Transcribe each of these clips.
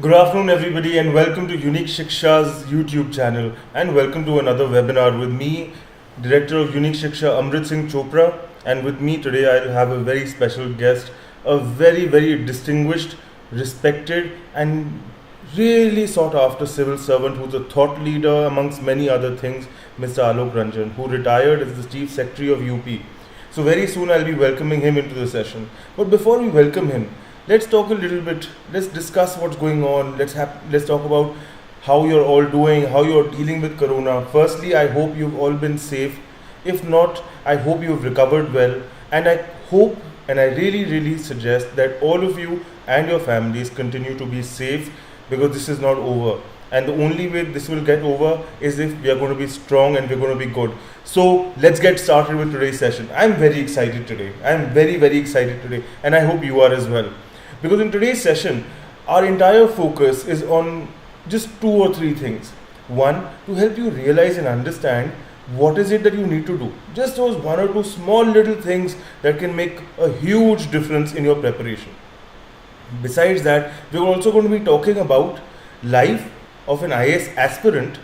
Good afternoon, everybody, and welcome to Unique Shiksha's YouTube channel, and welcome to another webinar with me, Director of Unique Shiksha, Amrit Singh Chopra, and with me today I'll have a very special guest, a very distinguished, respected, and really sought after civil servant who's a thought leader amongst many other things, Mr. Alok Ranjan, who retired as the Chief Secretary of UP. So very soon I'll be welcoming him into the session. But before we welcome him, let's talk a little bit. Let's discuss what's going on. Let's talk about how you're all doing, how you're dealing with Corona. Firstly, I hope you've all been safe. If not, I hope you've recovered well. And I hope and I really suggest that all of you and your families continue to be safe, because this is not over. And the only way this will get over is if we are going to be strong and we're going to be good. So let's get started with today's session. I'm very excited today. I'm very excited today. And I hope you are as well. Because in today's session, our entire focus is on just 2 or 3 things. One, to help you realize and understand what is it that you need to do. Just those 1 or 2 small little things that can make a huge difference in your preparation. Besides that, we're also going to be talking about life of an IAS aspirant,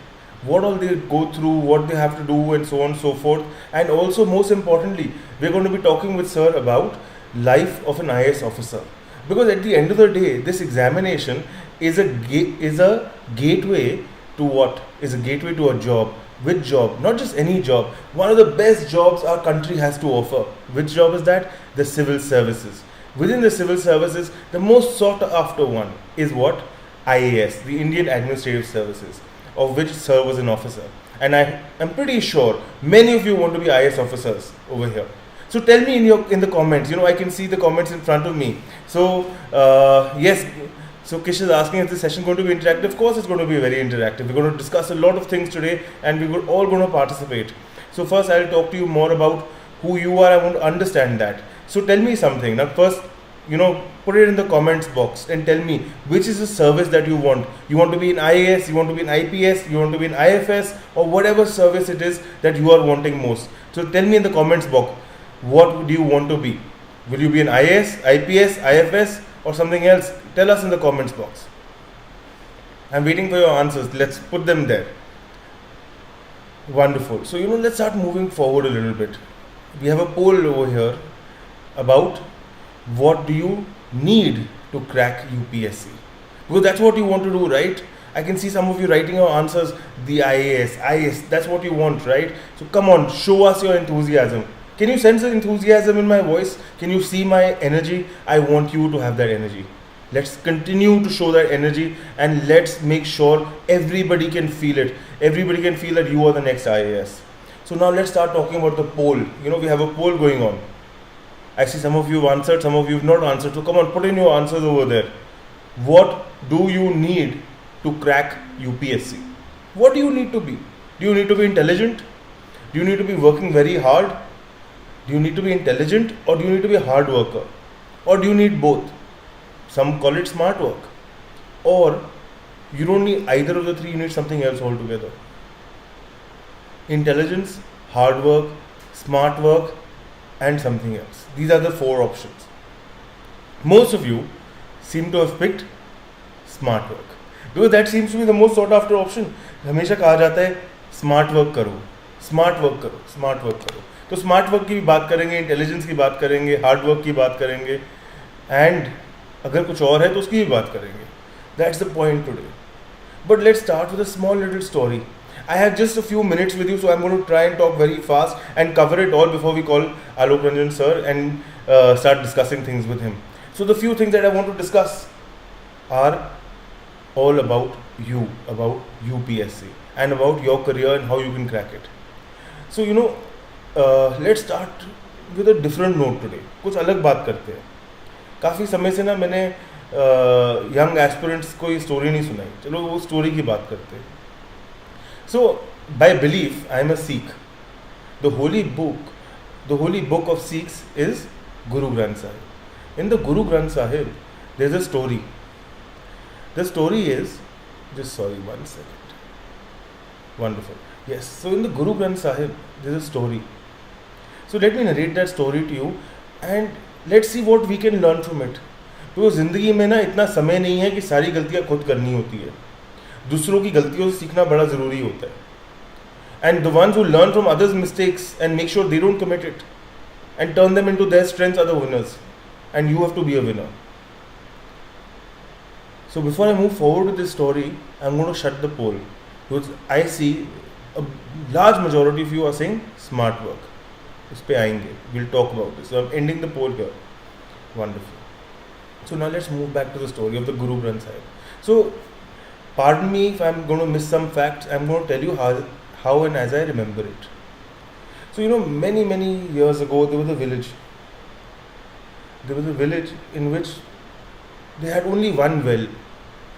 what all they go through, what they have to do, and so on and so forth. And also, most importantly, we're going to be talking with sir about life of an IAS officer. Because at the end of the day, this examination is a gateway to what? Is a gateway to a job. Which job? Not just any job. One of the best jobs our country has to offer. Which job is that? The civil services. Within the civil services, the most sought after one is what? IAS, the Indian Administrative Services, of which sir was an officer. And I am pretty sure many of you want to be IAS officers over here. So tell me in the comments. I can see the comments in front of me. So yes. So Kish is asking, is this session going to be interactive? Of course, it's going to be very interactive. We're going to discuss a lot of things today, and we're all going to participate. So first, I'll talk to you more about who you are. I want to understand that. So tell me something. Now, first, put it in the comments box and tell me which is the service that you want. You want to be in IAS, you want to be in IPS, you want to be in IFS, or whatever service it is that you are wanting most. So tell me in the comments box, what do you want to be? Will you be in IAS, IPS, IFS, or something else? Tell us in the comments box. I'm waiting for your answers. Let's put them there. Wonderful. So, let's start moving forward a little bit. We have a poll over here about what do you need to crack UPSC. Because that's what you want to do, right? I can see some of you writing your answers, the IAS, that's what you want, right? So come on, show us your enthusiasm. Can you sense the enthusiasm in my voice? Can you see my energy? I want you to have that energy. Let's continue to show that energy, and let's make sure everybody can feel it. Everybody can feel that you are the next IAS. So now let's start talking about the poll. We have a poll going on. I see some of you have answered, some of you have not answered. So come on, put in your answers over there. What do you need to crack UPSC? What do you need to be? Do you need to be intelligent? Do you need to be working very hard? Do you need to be intelligent, or do you need to be a hard worker? Or do you need both? Some call it smart work. Or you don't need either of the 3, you need something else altogether. Intelligence, hard work, smart work, and something else. These are the 4 options. Most of you seem to have picked smart work, because that seems to be the most sought after option. हमेशा कहा जाता है smart work करो, smart work करो, smart work करो. तो smart work की भी बात करेंगे, इंटेलिजेंस की बात करेंगे, हार्ड वर्क की बात करेंगे, एंड अगर कुछ और है तो उसकी भी बात करेंगे. That's the point today. But let's start with a small little story. I have just a few minutes with you, so I'm going to try and talk very fast and cover it all before we call Alok Ranjan sir and start discussing things with him. So the few things that I want to discuss are all about you, about UPSC, and about your career and how you can crack it. So let's start with a different note today. कुछ अलग बात करते हैं. काफ़ी समय से ना मैंने यंग एस्पिरेंट्स को ये स्टोरी नहीं सुनाई. चलो वो स्टोरी की बात करते हैं. So, by belief, I am a Sikh. The holy book of Sikhs is Guru Granth Sahib. In the Guru Granth Sahib, there is a story. The story is, one second. Wonderful. Yes, so in the Guru Granth Sahib, there is a story. So let me narrate that story to you, and let's see what we can learn from it. तो ज़िंदगी में ना इतना समय नहीं है कि सारी गलतियाँ खुद करनी होती है, दूसरों की गलतियों से सीखना बड़ा ज़रूरी होता है. And the ones who learn from others' mistakes and make sure they don't commit it and turn them into their strengths are the winners. And you have to be a winner. So before I move forward with this story, I'm going to shut the poll. Because I see a large majority of you are saying smart work. इस पे आएंगे. We'll talk about this. So I'm ending the poll here. Wonderful. So now let's move back to the story of the Guru Granth Sahib. So pardon me if I'm going to miss some facts. I'm going to tell you how and as I remember it. So many years ago there was a village. There was a village in which they had only one well.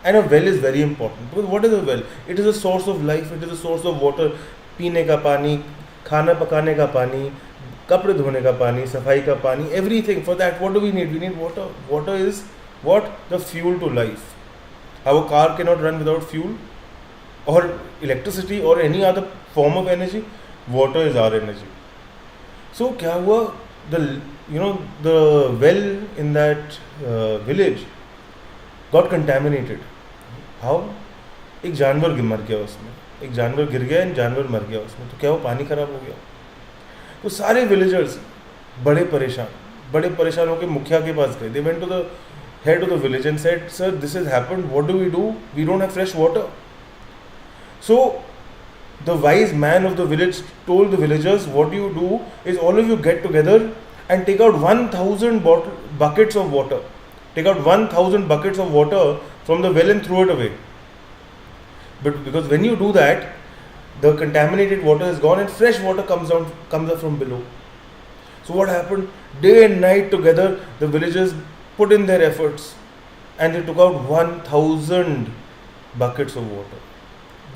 And a well is very important. Because what is a well? It is a source of life. It is a source of water. पीने का पानी, खाना पकाने का पानी, कपड़े धोने का पानी, सफाई का पानी, everything. For that, what do we need? We need water. Water is what? The fuel to life. Our car cannot run without fuel or electricity or any other form of energy. Water is our energy. So क्या हुआ? The well in that village got contaminated. How? एक जानवर मर गया उसमें. एक जानवर गिर गया और जानवर मर गया उसमें. तो क्या वो पानी खराब हो गया? तो सारे विलेजर्स बड़े परेशान होकर मुखिया के पास गए. They went to the head of the village and said, "Sir, this has happened. What do we do? We don't have fresh water." So the wise man of the village told the villagers, "What you do is all of you get together and take out 1,000 buckets of water. Take out 1,000 buckets of water from the well and throw it away. But because when you do that, the contaminated water is gone and fresh water comes up from below." So what happened? Day and night together, the villagers put in their efforts and they took out 1,000 buckets of water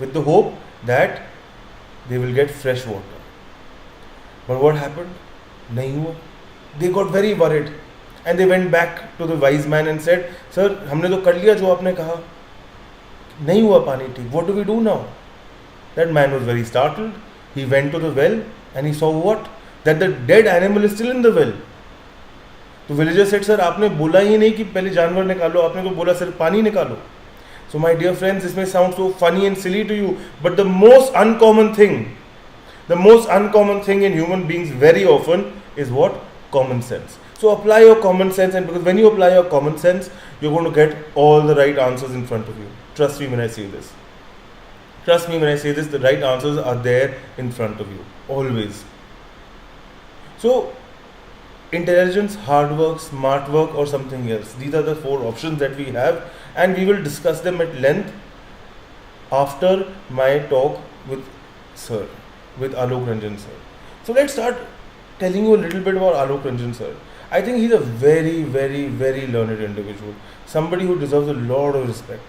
with the hope that they will get fresh water. But what happened? Nahi hua. They got very worried and they went back to the wise man and said, "Sir, हमने तो कर लिया जो आपने कहा, नहीं हुआ पानी ठीक. What do we do now?" That man was very startled. He went to the well and he saw what? That the dead animal is still in the well. तो villagers said, "Sir, आपने बोला ही नहीं कि पहले जानवर निकालो, आपने तो बोला सिर्फ पानी निकालो." So my dear friends, this may sound so funny and silly to you, but the most uncommon thing in human beings very often is what? Common sense. So apply your common sense, and because when you apply your common sense, you're going to get all the right answers in front of you. Trust me when I say this. The right answers are there in front of you, always. So intelligence, hard work, smart work, or something else. These are the 4 options that we have, and we will discuss them at length after my talk with Alok Ranjan sir. So let's start telling you a little bit about Alok Ranjan sir. I think he's a very, very, very learned individual. Somebody who deserves a lot of respect.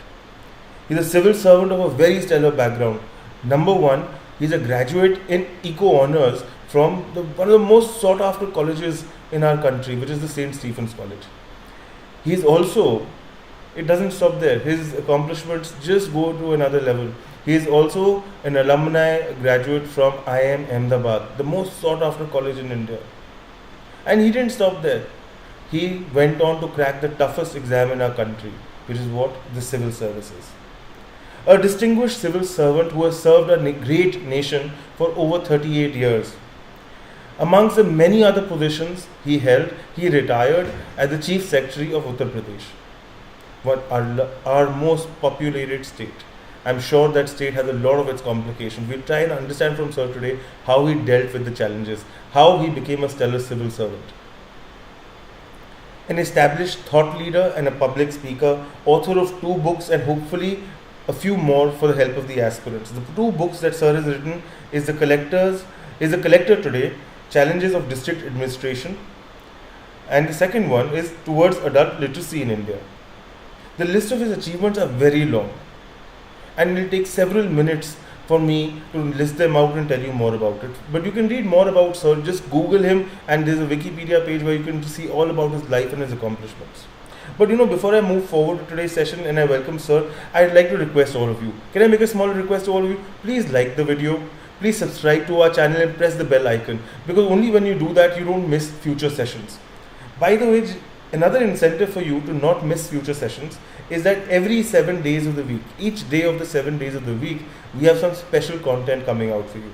He's a civil servant of a very stellar background. Number 1, he's a graduate in Eco Honors from one of the most sought after colleges in our country, which is the St. Stephen's College. He's also, it doesn't stop there, his accomplishments just go to another level. He is also an alumni graduate from IIM Ahmedabad, the most sought after college in India. And he didn't stop there. He went on to crack the toughest exam in our country, which is what? The civil services. A distinguished civil servant who has served a great nation for over 38 years. Amongst the many other positions he held, he retired as the Chief Secretary of Uttar Pradesh, our most populated state. I'm sure that state has a lot of its complications. We'll try and understand from sir today how he dealt with the challenges, how he became a stellar civil servant. An established thought leader and a public speaker, author of 2 books and hopefully a few more for the help of the aspirants. The 2 books that sir has written is the Collector Today, Challenges of District Administration, and the second one is Towards Adult Literacy in India. The list of his achievements are very long, and it will take several minutes for me to list them out and tell you more about it. But you can read more about sir, just Google him, and there's a Wikipedia page where you can see all about his life and his accomplishments. But before I move forward to today's session and I welcome sir, I'd like to request all of you. Can I make a small request to all of you? Please like the video. Please subscribe to our channel and press the bell icon, because only when you do that you don't miss future sessions. By the way, Another incentive for you to not miss future sessions is that every 7 days of the week, each day of the 7 days of the week, we have some special content coming out for you.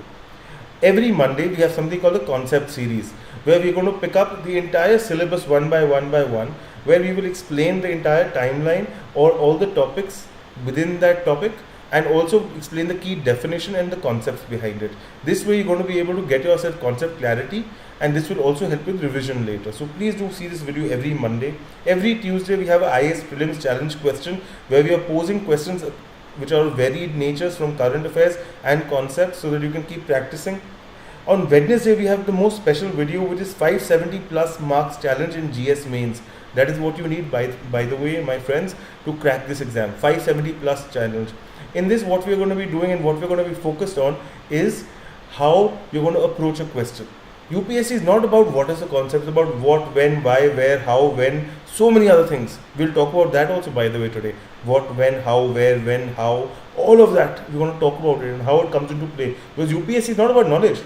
Every Monday, we have something called the concept series, where we're going to pick up the entire syllabus one by one, where we will explain the entire timeline or all the topics within that topic, and also explain the key definition and the concepts behind it. This way, you're going to be able to get yourself concept clarity, and this will also help with revision later. So please do see this video every Monday. Every Tuesday, we have a IAS Prelims Challenge question, where we are posing questions which are of varied natures from current affairs and concepts, so that you can keep practicing. On Wednesday, we have the most special video, which is 570 plus marks challenge in GS mains. That is what you need, by the way, my friends, to crack this exam. 570 plus challenge. In this, what we are going to be doing and what we are going to be focused on is how you're going to approach a question. UPSC is not about what is the concept, it's about what, when, why, where, how, when, so many other things. We'll talk about that also, by the way, today. What, when, how, where, when, how, all of that we're going to talk about it and how it comes into play. Because UPSC is not about knowledge.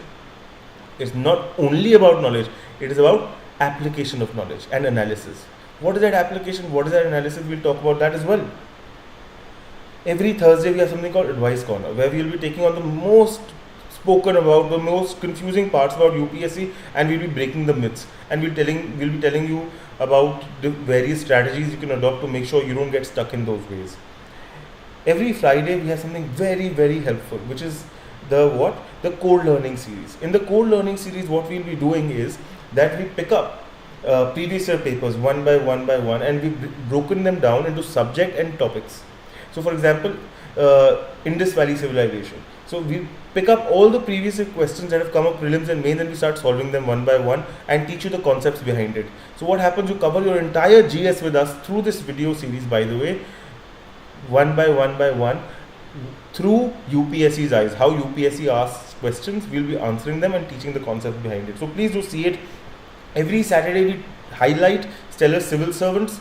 It's not only about knowledge, it is about application of knowledge and analysis. What is that application? What is that analysis? We'll talk about that as well. Every Thursday, we have something called Advice Corner, where we will be taking on the most spoken about, the most confusing parts about UPSC, and we'll be breaking the myths, and we'll be telling you about the various strategies you can adopt to make sure you don't get stuck in those ways. Every Friday, we have something very, very helpful, which is the core learning series. In the core learning series, what we'll be doing is that we pick up previous year papers one by one, and we've broken them down into subject and topics. So for example, Indus Valley Civilization. So we pick up all the previous year questions that have come up prelims and mains, and we start solving them one by one and teach you the concepts behind it. So what happens, you cover your entire GS with us through this video series, by the way, one by one, through UPSC's eyes. How UPSC asks questions, we'll be answering them and teaching the concept behind it. So please do see it. Every Saturday, we highlight stellar civil servants.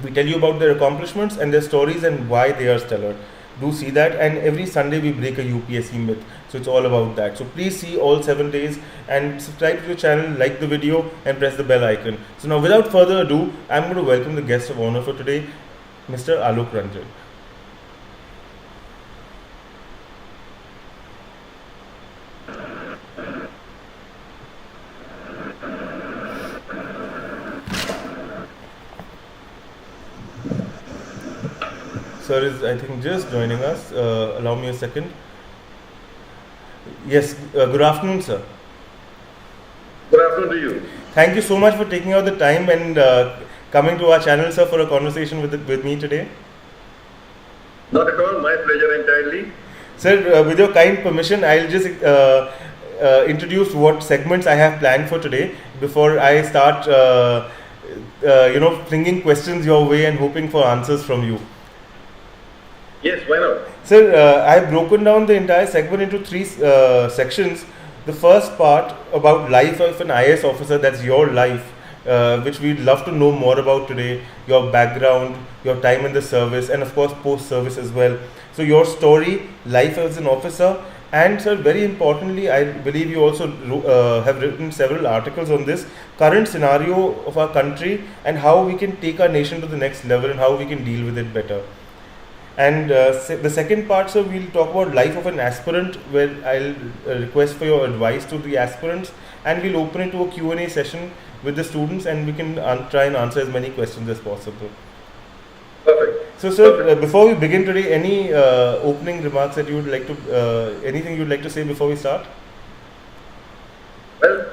We tell you about their accomplishments and their stories and why they are stellar. Do see that. And every Sunday, we break a UPSC myth. So it's all about that. So please see all 7 days and subscribe to the channel, like the video, and press the bell icon. So now, without further ado, I'm going to welcome the guest of honor for today, Mr. Alok Ranjan. Sir is, I think, just joining us. Allow me a second. Yes, good afternoon, sir. Good afternoon to you. Thank you so much for taking out the time and coming to our channel, sir, for a conversation with me today. Not at all, my pleasure entirely. Sir, with your kind permission, I'll just introduce what segments I have planned for today before I start, flinging questions your way and hoping for answers from you. Yes, why not? Sir, I've broken down the entire segment into 3 sections. The first part about life of an IAS officer, that's your life, which we'd love to know more about today, your background, your time in the service, and of course post-service as well. So your story, life as an officer, and sir, very importantly, I believe you also have written several articles on this current scenario of our country and how we can take our nation to the next level and how we can deal with it better. And the second part, sir, we'll talk about life of an aspirant, where I'll request for your advice to the aspirants, and we'll open it to a Q&A session with the students, and we can try and answer as many questions as possible. Perfect. So, sir, before we begin today, any opening remarks that you would like to, anything you'd like to say before we start? Well,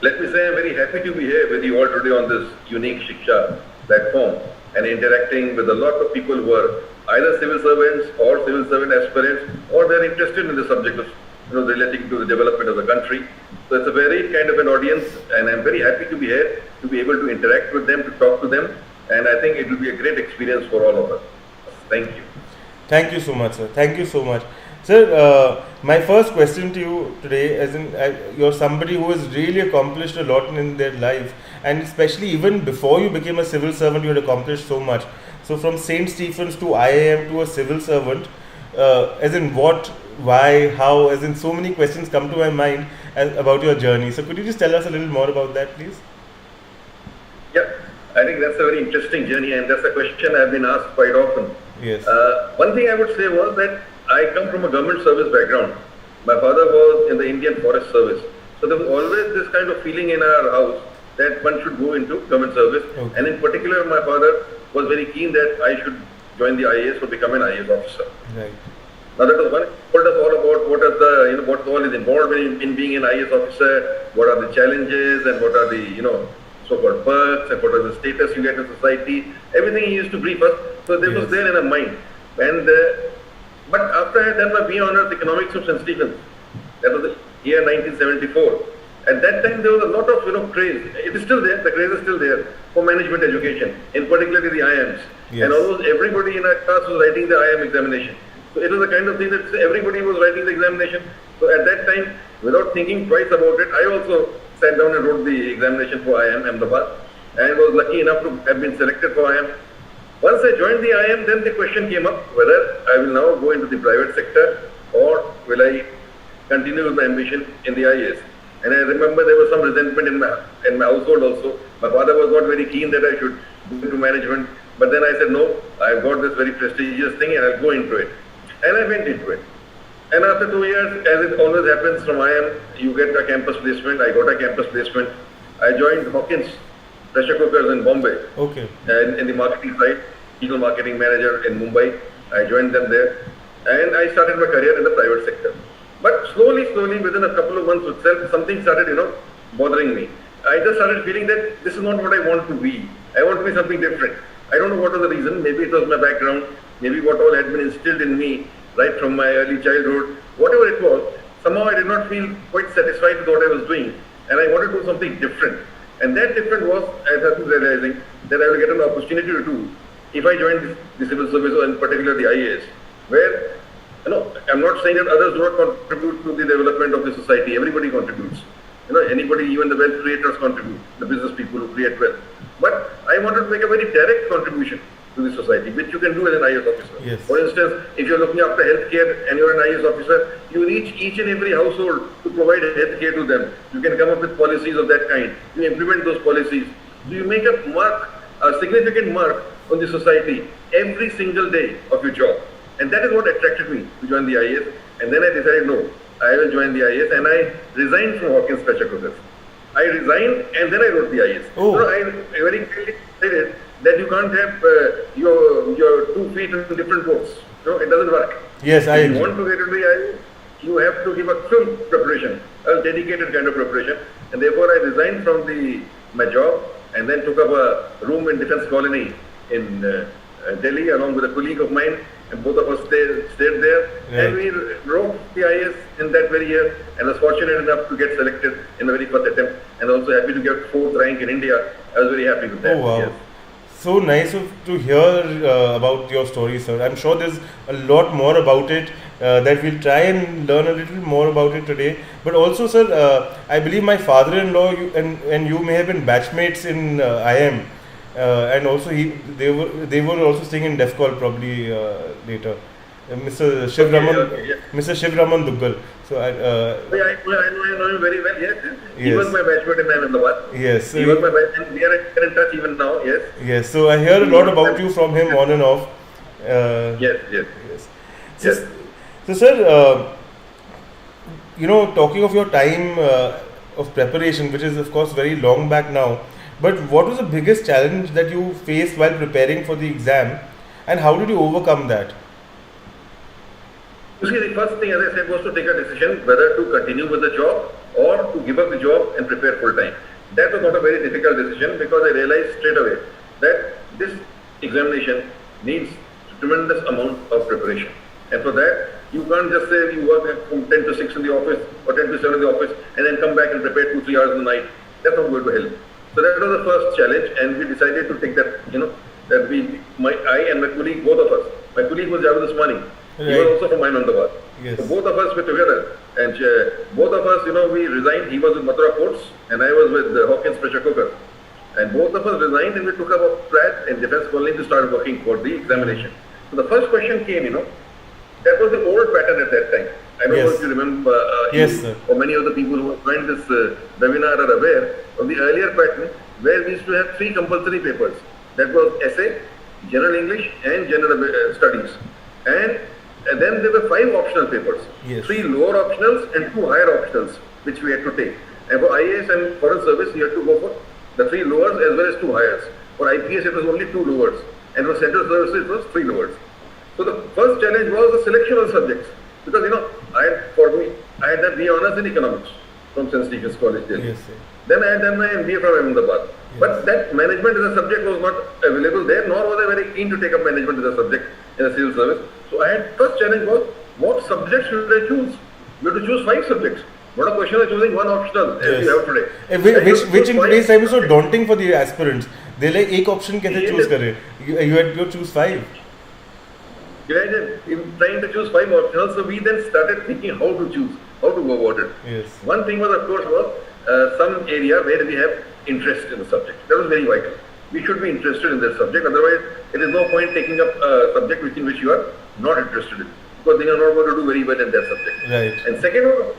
let me say I'm very happy to be here with you all today on this unique Shiksha platform and interacting with a lot of people who are either civil servants or civil servant aspirants, or they're interested in the subject of relating to the development of the country. So it's a very kind of an audience, and I'm very happy to be here to be able to interact with them, to talk to them, and I think it will be a great experience for all of us. Thank you. Thank you so much, sir. Thank you so much. Sir, my first question to you today, as in you're somebody who has really accomplished a lot in their life, and especially even before you became a civil servant, you had accomplished so much. So from St. Stephen's to IIM to a civil servant, as in what, why, how, as in so many questions come to my mind about your journey. So could you just tell us a little more about that, please? Yeah. I think that's a very interesting journey, and that's a question I've been asked quite often. Yes. One thing I would say was that I come from a government service background. My father was in the Indian Forest Service. So there was always this kind of feeling in our house that one should go into government service. Okay. And in particular, my father was very keen that I should join the IAS or become an IAS officer. Right. Now that was one told us all about what are the what all is involved in being an IAS officer, what are the challenges and what are the so-called perks and what are the status you get in society. Everything he used to brief us. So this was there in our mind. And but after I had done my BA Honours Economics from St. Stephen's, that was the year 1974. At that time there was a lot of craze. It is still there. The craze is still there for management education, in particular the IIMs. Yes. And almost everybody in our class was writing the IIM examination. So it was the kind of thing that everybody was writing the examination. So at that time, without thinking twice about it, I also sat down and wrote the examination for IIM Ahmedabad and was lucky enough to have been selected for IIM. Once I joined the IIM, then the question came up whether I will now go into the private sector or will I continue with my ambition in the IAS. And I remember there was some resentment in my household also. My father was not very keen that I should go into management. But then I said, no, I've got this very prestigious thing and I'll go into it. And I went into it. And after 2 years, as it always happens from IIM, you get a campus placement. I got a campus placement. I joined Hawkins Pressure Cookers in Bombay. Okay. And in the marketing side, regional marketing manager in Mumbai. I joined them there. And I started my career in the private sector. But slowly, within a couple of months itself, something started, bothering me. I just started feeling that this is not what I want to be. I want to be something different. I don't know what was the reason. Maybe it was my background. Maybe what all had been instilled in me right from my early childhood. Whatever it was, somehow I did not feel quite satisfied with what I was doing. And I wanted to do something different. And that different was, I started realizing that I will get an opportunity to do if I joined the civil service, or in particular the IAS, where I'm not saying that others do not contribute to the development of the society. Everybody contributes. Anybody, even the wealth creators contribute, the business people who create wealth. But I wanted to make a very direct contribution to the society, which you can do as an IAS officer. Yes. For instance, if you're looking after healthcare and you're an IAS officer, you reach each and every household to provide healthcare to them. You can come up with policies of that kind. You implement those policies. So you make a significant mark on the society every single day of your job. And that is what attracted me to join the IAS. And then I decided, no, I will join the IAS, and I resigned from Hawkins Pressure Cookers. I resigned and then I wrote the IAS. Oh. So I very clearly stated that you can't have your 2 feet in different boats. It doesn't work. Yes, I If agree. you want to get into the IAS, you have to give a full preparation, a dedicated kind of preparation. And therefore I resigned from my job and then took up a room in Defence Colony in Delhi along with a colleague of mine. And both of us stayed there. Right. And we wrote the IAS in that very year and was fortunate enough to get selected in the very first attempt, and also happy to get 4th rank in India. I was very happy with that. Oh wow. Yes. So nice to hear about your story, sir. I'm sure there's a lot more about it that we'll try and learn a little more about it today. But also, sir, I believe my father-in-law and you may have been batchmates in IIM. And also they were also staying in DEFCOL probably later. Mr. Shiv Raman, Yeah. Mr. Shiv Raman Duggal. So I know him very well. Yes. He Yes. was my batchmate in Ahmedabad. yes, He was my batchmate, and we are in touch even now. Yes. yes. So I hear a lot about you from him on and off. Yes. Yes. Yes. So sir, talking of your time of preparation, which is of course very long back now, but what was the biggest challenge that you faced while preparing for the exam, and how did you overcome that? You see, the first thing, as I said, was to take a decision whether to continue with the job or to give up the job and prepare full time. That was not a very difficult decision because I realized straight away that this examination needs tremendous amount of preparation. And for that, you can't just say you work from 10 to 6 in the office or 10 to 7 in the office and then come back and prepare 2-3 hours in the night. That's not going to help. So that was the first challenge, and we decided to take that, I and my colleague, both of us. My colleague was Javed Usmani. He was also from Ahmedabad. Yes. So both of us were together, and both of us, we resigned. He was with Mathura Ports, and I was with Hawkins Pressure Cooker. And both of us resigned, and we took up a flat in Defence Colony to start working for the examination. So the first question came, that was the old pattern at that time. I don't know Yes. if you remember, Yes, sir. or many of the people who have joined this webinar are aware of the earlier pattern, where we used to have 3 compulsory papers. That was essay, general English, and general studies. And then there were 5 optional papers. Yes. 3 lower optionals and 2 higher optionals, which we had to take. And for IAS and foreign service, you had to go for the 3 lowers as well as 2 highers. For IPS, it was only 2 lowers. And for central services, it was 3 lowers. So the first challenge was the selection of subjects. Because, I had done BA Honours in Economics from St. Stephen's College, Delhi. Yes, sir. Then I had done my MBA from Ahmedabad. Yes. But that management as a subject was not available there, nor was I very keen to take up management as a subject in a civil service. So I had first challenge was, what subjects should I choose? You have to choose 5 subjects. Not a question of choosing one optional as Yes. you have today. Which in today's time is so daunting for the aspirants. They're like, एक option कैसे choose करे? You had to choose 5. Imagine trying to choose 5 optionals, so we then started thinking how to choose, how to go about it. Yes. One thing was, of course, some area where we have interest in the subject. That was very vital. We should be interested in that subject, otherwise it is no point taking up a subject in which you are not interested in, because then you are not going to do very well in that subject. Right. And second one,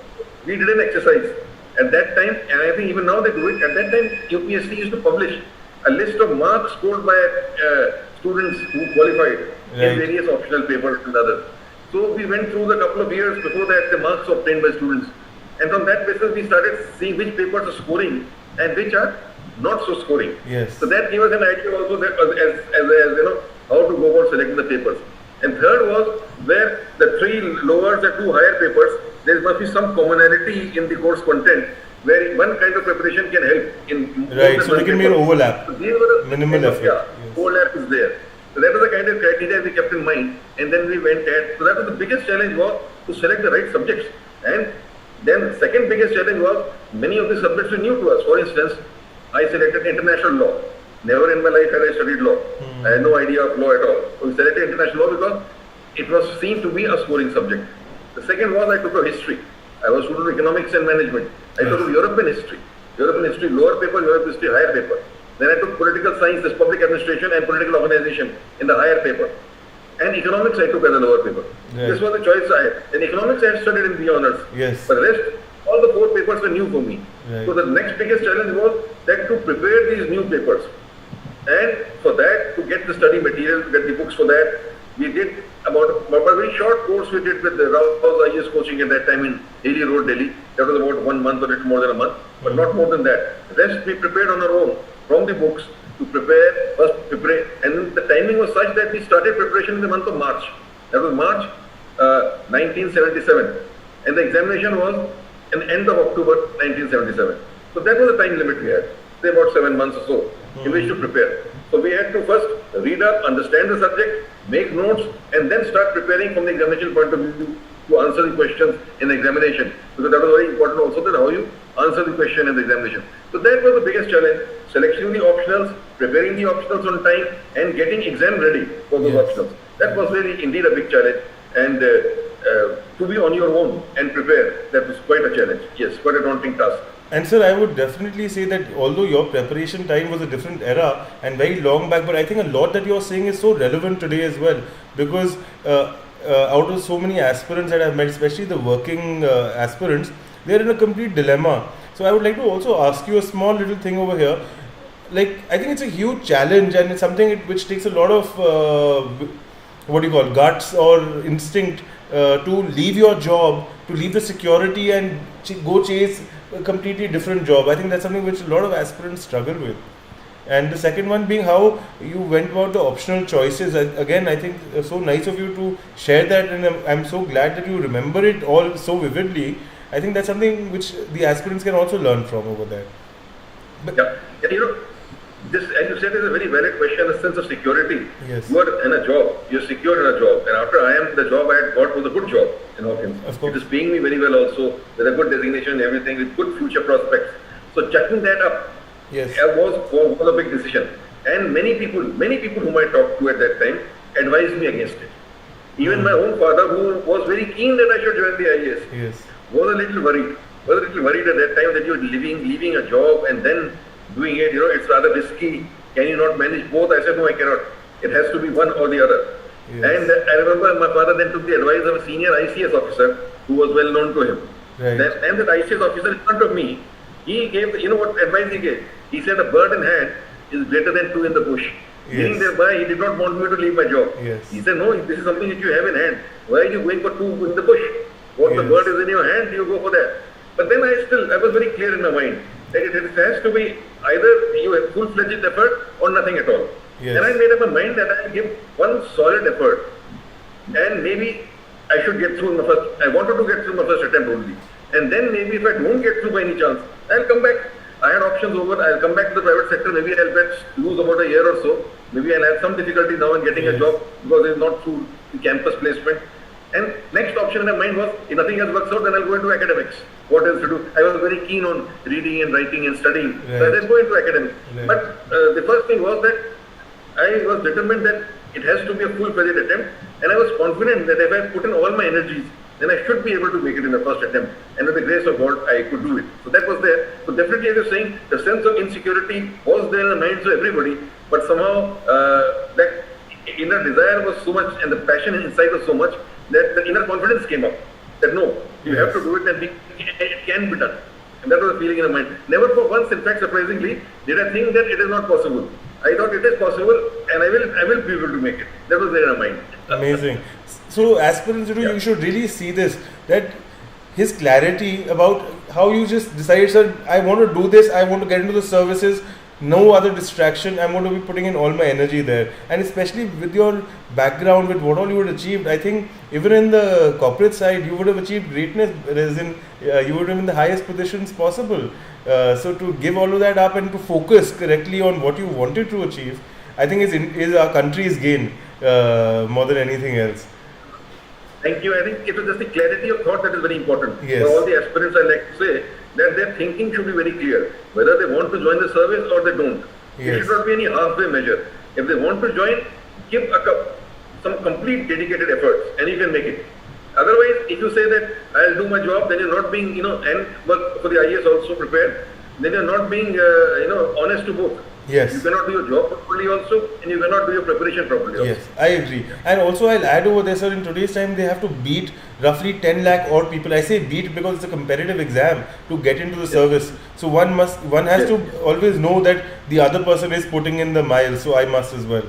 we did an exercise. At that time, and I think even now they do it, at that time UPSC used to publish a list of marks scored by students who qualified in various optional papers and others. So we went through the couple of years before that, the marks obtained by students. And from that basis, we started seeing which papers are scoring and which are not so scoring. Yes. So that gave us an idea also that as how to go about selecting the papers. And third was where the 3 lowers and 2 higher papers, there must be some commonality in the course content where one kind of preparation can help in Right, so there can be an overlap. So these were the Minimal effort. Yeah, Yes. overlap is there. So that was the kind of criteria we kept in mind, and then we went ahead. So that was the biggest challenge, was to select the right subjects. And then the second biggest challenge was many of the subjects were new to us. For instance, I selected international law. Never in my life had I studied law. I had no idea of law at all. So we selected international law because it was seen to be a scoring subject. The second was I took up history. I was student of economics and management. I took up European history. European history lower paper, European history higher paper. Then I took political science, this public administration and political organization in the higher paper. And economics I took as a lower paper. Right. This was the choice I had. In economics I had studied in BA Honours. Yes. But the rest, all the 4 papers were new for me. Right. So the next biggest challenge was that to prepare these new papers. And for that, to get the study material, to get the books for that, we did about a very short course we did with the Rao's IAS coaching at that time in Haley Road, Delhi. That was about 1 month or a little more than a month, but not more than that. The rest we prepared on our own from the books to prepare, and the timing was such that we started preparation in the month of March. That was March 1977, and the examination was in the end of October 1977. So that was the time limit we had, say about 7 months or so, in which to prepare. So we had to first read up, understand the subject, make notes, and then start preparing from the examination point of view to answer the questions in the examination. Because that was very important also, that how you answer the question in the examination. So that was the biggest challenge, selecting the optionals, preparing the optionals on time, and getting exam ready for those optionals. That was really indeed a big challenge. And to be on your own and prepare, that was quite a challenge. Yes, quite a daunting task. And sir, I would definitely say that although your preparation time was a different era and very long back, but I think a lot that you're saying is so relevant today as well, because out of so many aspirants that I've met, especially the working aspirants, they're in a complete dilemma. So I would like to also ask you a small little thing over here. Like, I think it's a huge challenge, and it's something which takes a lot of guts or instinct to leave your job, to leave the security and go chase a completely different job. I think that's something which a lot of aspirants struggle with. And the second one being how you went about the optional choices. Again, I think so nice of you to share that, and I'm so glad that you remember it all so vividly. I think that's something which the aspirants can also learn from over there. But this, as you said, is a very valid question, a sense of security. Yes. You are in a job, you're secure in a job, and after the job I had got was a good job in Hawkins. Of course. It is paying me very well also, with a good designation and everything, with good future prospects. So chucking that up was a big decision. And many people whom I talked to at that time advised me against it. Even my own father, who was very keen that I should join the IAS, was a little worried. At that time that you're leaving a job and then doing it, it's rather risky. Can you not manage both? I said, no, I cannot. It has to be one or the other. Yes. And I remember my father then took the advice of a senior ICS officer who was well known to him. Right. And that ICS officer in front of me, he gave, what advice he gave? He said a bird in hand is greater than two in the bush. Meaning Yes. thereby, he did not want me to leave my job. Yes. He said, no, this is something that you have in hand. Why are you going for two in the bush? What the Yes. bird is in your hand, you go for that. But then I was very clear in my mind that it has to be either you have full-fledged effort or nothing at all. Yes. And I made up my mind that I will give one solid effort, and maybe I should get through my first. I wanted to get through my first attempt only, and then maybe if I don't get through by any chance, I'll come back. I had options over. I'll come back to the private sector. Maybe I'll lose about a year or so. Maybe I'll have some difficulty now in getting a job because it's not through the campus placement. And next option in my mind was, if nothing else works out, then I'll go into academics. What else to do? I was very keen on reading and writing and studying. So I Right. said, go into academics. Right. But the first thing was that I was determined that it has to be a full-fledged attempt, and I was confident that if I put in all my energies, then I should be able to make it in the first attempt. And with the grace of God, I could do it. So that was there. So definitely, as you're saying, the sense of insecurity was there in the minds of everybody, but somehow that inner desire was so much, and the passion inside was so much that the inner confidence came up. That no, you have to do it, and it can be done. And that was the feeling in the mind. Never for once, in fact, surprisingly, did I think that it is not possible. I thought it is possible, and I will be able to make it. That was there in my mind. Amazing. So aspirants, you should really see this, that his clarity about how you just decide, sir, I want to do this, I want to get into the services, no other distraction, I'm going to be putting in all my energy there. And especially with your background, with what all you would achieved, I think even in the corporate side, you would have achieved greatness, as in you would have been in the highest positions possible. So to give all of that up and to focus correctly on what you wanted to achieve, I think is our country's gain more than anything else. Thank you. I think it was just the clarity of thought that is very important. Yes. For all the aspirants, I like to say that their thinking should be very clear, whether they want to join the service or they don't. There Yes. should not be any halfway measure. If they want to join, give some complete dedicated efforts, and you can make it. Otherwise, if you say that I'll do my job, then you're not being, and work for the IAS also prepared, then you're not being, honest to both. Yes. You cannot do your job properly also, and you cannot do your preparation properly also. Yes, I agree. And also I'll add over there, sir, in today's time they have to beat roughly 10 lakh odd people. I say beat because it's a competitive exam to get into the service. So one has to always know that the other person is putting in the miles, so I must as well.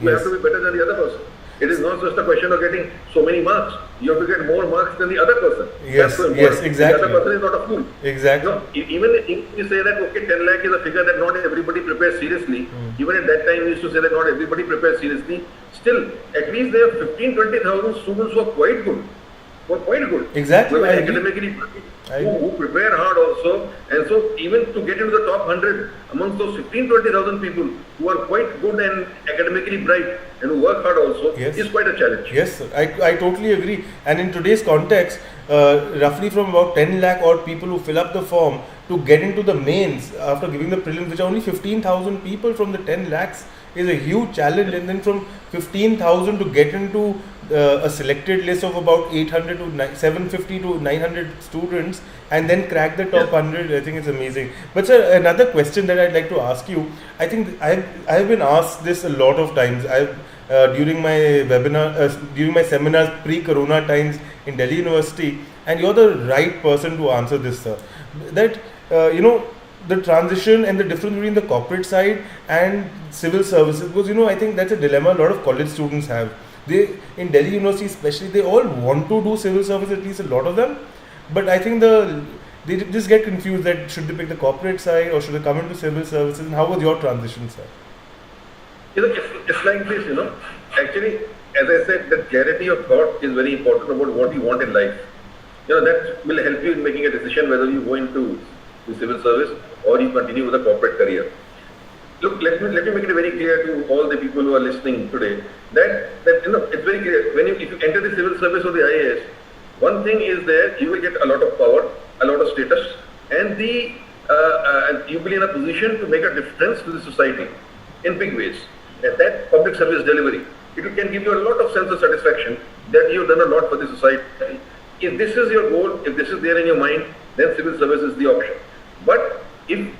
You have to be better than the other person. It is not just a question of getting so many marks. You have to get more marks than the other person. Yes, That's so important. yes, exactly. The other person is not a fool. Exactly. Even if you say that, okay, 10 lakh is a figure that not everybody prepares seriously, even at that time we used to say that not everybody prepares seriously, still, at least there are 15,000-20,000 students who are quite good. Exactly, Who are I agree. academically I who prepare hard also. And so even to get into the top 100 amongst those 15,000-20,000 people who are quite good and academically bright and who work hard also Yes. is quite a challenge. Yes, sir. I totally agree. And in today's context, roughly from about 10 lakh odd people who fill up the form to get into the mains after giving the prelims, which are only 15,000 people from the 10 lakhs, is a huge challenge. And then from 15,000 to get into a selected list of about 800 to 750 to 900 students and then crack the top 100, I think it's amazing. But sir, another question that I'd like to ask you, I think I've been asked this a lot of times. During my during my seminars pre-corona times in Delhi University, and you're the right person to answer this, sir. That the transition and the difference between the corporate side and civil services, because I think that's a dilemma a lot of college students have. They in Delhi University especially, they all want to do civil service, at least a lot of them, but I think they just get confused that should they pick the corporate side or should they come into civil services. And how was your transition, sir? It's like this, Actually, as I said, that clarity of thought is very important about what you want in life. That will help you in making a decision whether you go into the civil service or you continue with a corporate career. Look, let me make it very clear to all the people who are listening today that it's very clear. If you enter the civil service or the IAS, one thing is that you will get a lot of power, a lot of status, and you will be in a position to make a difference to the society in big ways. And that public service delivery, it can give you a lot of sense of satisfaction that you've done a lot for the society. If this is your goal, if this is there in your mind, then civil service is the option. But and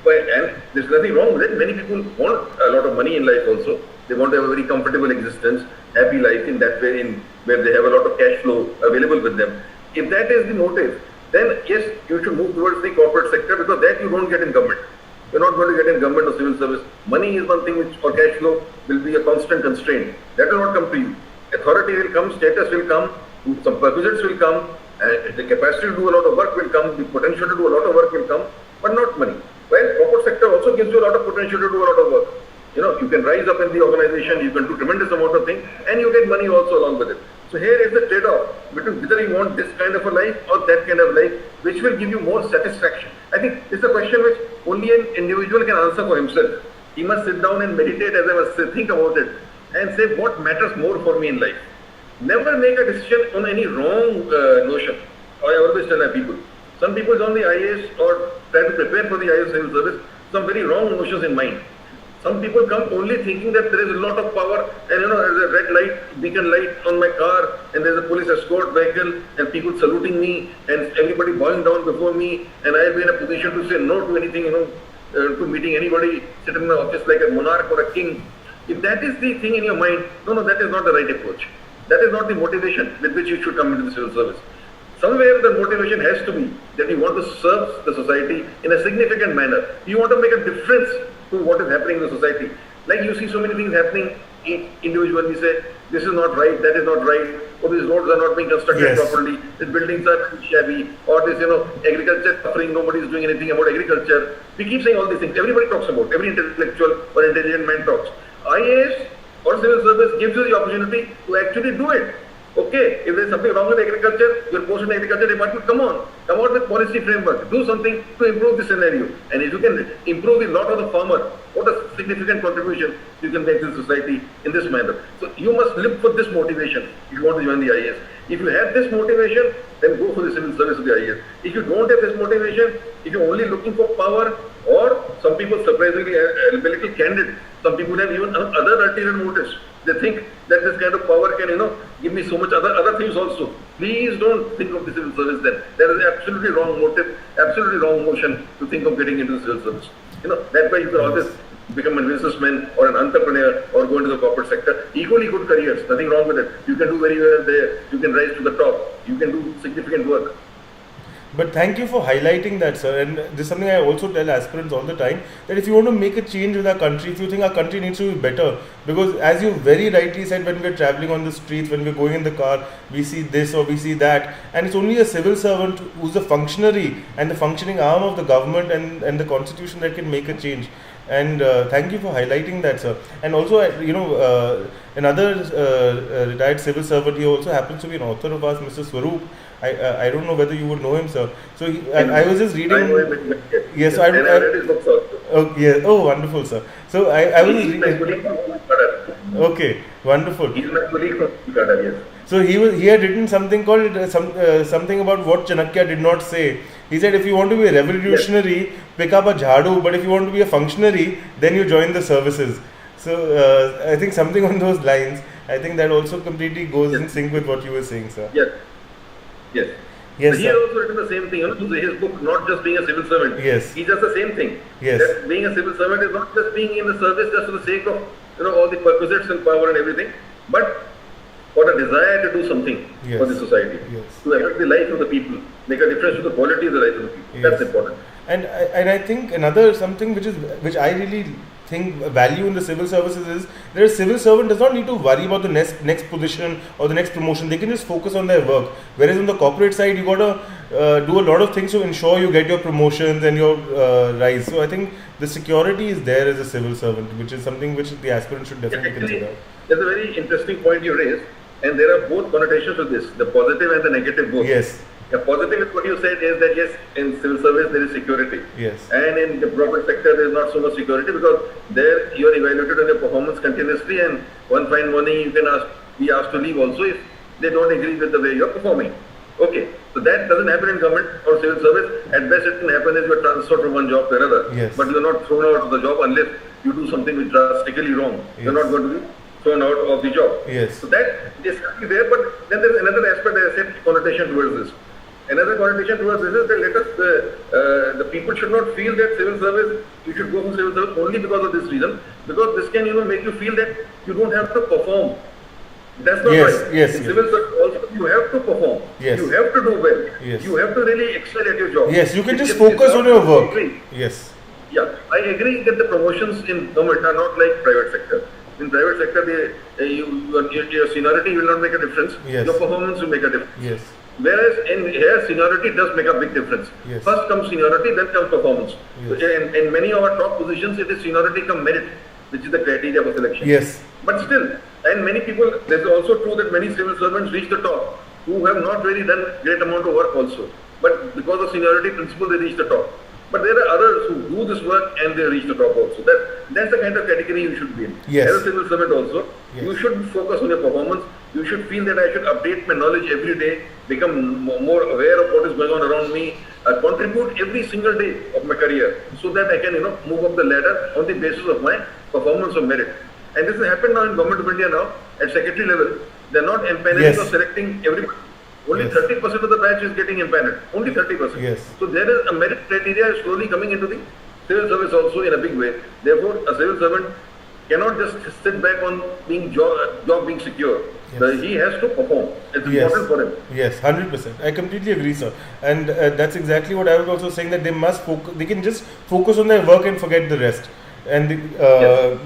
there's nothing wrong with it. Many people want a lot of money in life also. They want to have a very comfortable existence, happy life in that way, where they have a lot of cash flow available with them. If that is the motive, then yes, you should move towards the corporate sector, because that you don't get in government. You're not going to get in government or civil service. Money is one thing which, or cash flow, will be a constant constraint. That will not come to you. Authority will come, status will come, some perquisites will come, and the capacity to do a lot of work will come, the potential to do a lot of work will come, but not money. Well, corporate sector also gives you a lot of potential to do a lot of work. You can rise up in the organization, you can do tremendous amount of things, and you get money also along with it. So here is the trade-off between whether you want this kind of a life or that kind of life, which will give you more satisfaction. I think it's a question which only an individual can answer for himself. He must sit down and meditate, as I must say, think about it, and say what matters more for me in life. Never make a decision on any wrong notion. I always tell my people. Some people join the IAS or try to prepare for the IAS civil service, some very wrong notions in mind. Some people come only thinking that there is a lot of power and there's a red light, beacon light on my car and there's a police escort vehicle and people saluting me and everybody bowing down before me and I'll be in a position to say no to anything, to meeting anybody, sitting in the office like a monarch or a king. If that is the thing in your mind, no, that is not the right approach. That is not the motivation with which you should come into the civil service. Somewhere the motivation has to be that you want to serve the society in a significant manner. You want to make a difference to what is happening in the society. Like you see so many things happening individually, say, this is not right, that is not right, or these roads are not being constructed properly, these buildings are shabby, or this, agriculture suffering, nobody is doing anything about agriculture. We keep saying all these things. Everybody talks about, every intellectual or intelligent man talks. IAS or civil service gives you the opportunity to actually do it. Okay, if there's something wrong with agriculture, your post in agriculture department, come out with policy framework, do something to improve the scenario. And if you can improve the lot of the farmer, what a significant contribution you can make to the society in this manner. So you must live for this motivation if you want to join the IAS. If you have this motivation, then go for the civil service of the IAS. If you don't have this motivation, if you're only looking for power, or some people surprisingly are a little candid, some people have even other ulterior motives. They think that this kind of power can, give me so much other things also. Please don't think of the civil service then. There is absolutely wrong motive, absolutely wrong motion to think of getting into the civil service. That way you can always become a businessman or an entrepreneur or go into the corporate sector. Equally good careers, nothing wrong with it. You can do very well there. You can rise to the top. You can do significant work. But thank you for highlighting that, sir. And this is something I also tell aspirants all the time, that if you want to make a change with our country, if you think our country needs to be better, because as you very rightly said, when we're traveling on the streets, when we're going in the car, we see this or we see that, and it's only a civil servant who's the functionary and the functioning arm of the government and the constitution that can make a change. And thank you for highlighting that, sir. And also, another retired civil servant, he also happens to be an author of ours, Mr. Swaroop. I don't know whether you would know him, sir. So I was just reading. I know him. Yes, I read his books also. Oh, yeah. Oh, wonderful, sir. So I was reading. Okay, wonderful. He's my colleague from Kolkata, yes. So he had written something called something about what Chanakya did not say. He said, if you want to be a revolutionary, pick up a jhadu, but if you want to be a functionary, then you join the services. So I think something on those lines, I think that also completely goes in sync with what you were saying, sir. Yes. Yes. Yes, so he has also written the same thing. His book, Not Just Being a Civil Servant. Yes. He does the same thing. Yes. That being a civil servant is not just being in the service just for the sake of all the perquisites and power and everything, but for a desire to do something for the society, to affect the life of the people, make a difference to the quality of the life of the people. That's important. And I think another something which I really think value in the civil services is that a civil servant does not need to worry about the next position or the next promotion. They can just focus on their work. Whereas on the corporate side, you got to do a lot of things to ensure you get your promotions and your rise. So I think the security is there as a civil servant, which is something which the aspirant should definitely consider. There's a very interesting point you raised, and there are both connotations to this, the positive and the negative both. Yes. The positive is what you said is that yes, in civil service there is security. Yes. And in the private sector there is not so much security because there you are evaluated on your performance continuously, and one fine morning you can be asked to leave also if they don't agree with the way you are performing. Okay, so that doesn't happen in government or civil service. At best it can happen is you are transferred from one job to another. Yes. But you are not thrown out of the job unless you do something which is drastically wrong. Yes. You are not going to be thrown out of the job. Yes. So that is there, but then there is another aspect, as I said, connotation towards this. Another connotation towards this is that the people should not feel that civil service, you should go for civil service only because of this reason, because this can make you feel that you don't have to perform. That's not right. Yes. In civil service also you have to perform. Yes. You have to do well. Yes. You have to really excel at your job. Yes, you can just focus on your work. Yes. Yeah, I agree that the promotions in government are not like private sector. In private sector, your seniority will not make a difference. Yes. Your performance will make a difference. Yes. Whereas in here, seniority does make a big difference. Yes. First comes seniority, then comes performance. Yes. So in many of our top positions, it is seniority come merit, which is the criteria for selection. Yes. But still, and many people, there's also true that many civil servants reach the top who have not really done great amount of work also. But because of seniority principle, they reach the top. But there are others who do this work and they reach the top also. That's the kind of category you should be in. Yes. As a civil servant also, Yes. you should focus on your performance. You should feel that I should update my knowledge every day, become more aware of what is going on around me, contribute every single day of my career so that I can, move up the ladder on the basis of my performance or merit. And this has happened now in Government of India now at secretary level. They're not empaneling Yes. or selecting everybody. Only Yes. 30% of the batch is getting empaneled. Only 30%. Yes. So there is a merit criteria slowly coming into the civil service also in a big way. Therefore, a civil servant cannot just sit back on being job being secure. Yes. He has to perform. It's Yes. important for him. Yes, 100%. I completely agree, sir. And that's exactly what I was also saying, that they must focus. They can just focus on their work and forget the rest, and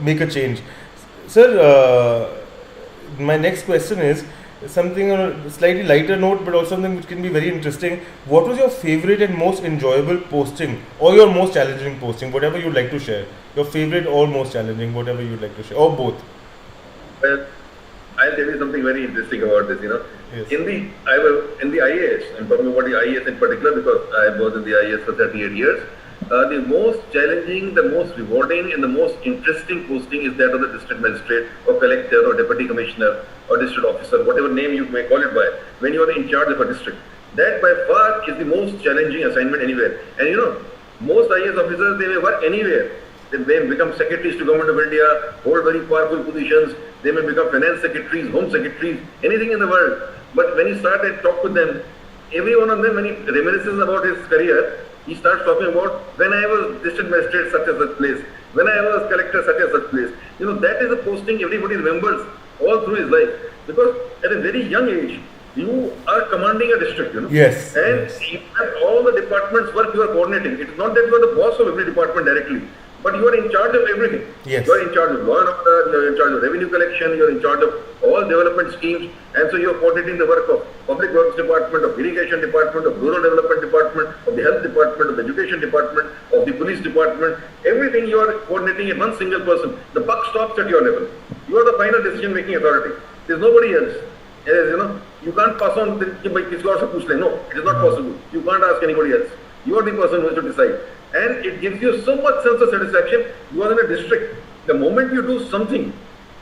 make a change. Sir, my next question is something on a slightly lighter note, but also something which can be very interesting. What was your favorite and most enjoyable posting, or your most challenging posting, whatever you'd like to share? Your favorite or most challenging, whatever you'd like to share, or both. Well, I'll tell you something very interesting about this. Yes. In the IAS, I'm talking about the IAS in particular because I was in the IAS for 38 years. The most challenging, the most rewarding, and the most interesting posting is that of the district magistrate or collector or deputy commissioner or district officer, whatever name you may call it by, when you are in charge of a district. That by far is the most challenging assignment anywhere. And most IAS officers, they may work anywhere. They may become secretaries to Government of India, hold very powerful positions. They may become finance secretaries, home secretaries, anything in the world. But when you start and talk with them, every one of them, when he reminisces about his career, he starts talking about when I was district magistrate such and such place, when I was collector such and such place. That is a posting everybody remembers all through his life. Because at a very young age, you are commanding a district, Yes. And Yes. you have all the departments work you are coordinating. It's not that you are the boss of every department directly, but you are in charge of everything. Yes. You are in charge of law and order, you are in charge of revenue collection, you are in charge of all development schemes, and so you are coordinating the work of Public Works Department, of Irrigation Department, of Rural Development Department, of the Health Department, of the Education Department, of the Police Department. Everything you are coordinating in one single person. The buck stops at your level. You are the final decision-making authority. There is nobody else. You can't pass on कि भाई किसी और से पूछ ले. No, it is not possible. You can't ask anybody else. You are the person who has to decide. And it gives you so much sense of satisfaction. You are in a district. The moment you do something,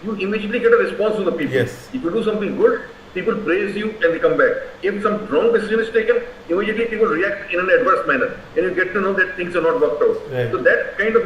you immediately get a response from the people. Yes. If you do something good, people praise you and they come back. If some wrong decision is taken, immediately people react in an adverse manner. And you get to know that things are not worked out. Right. So that kind of,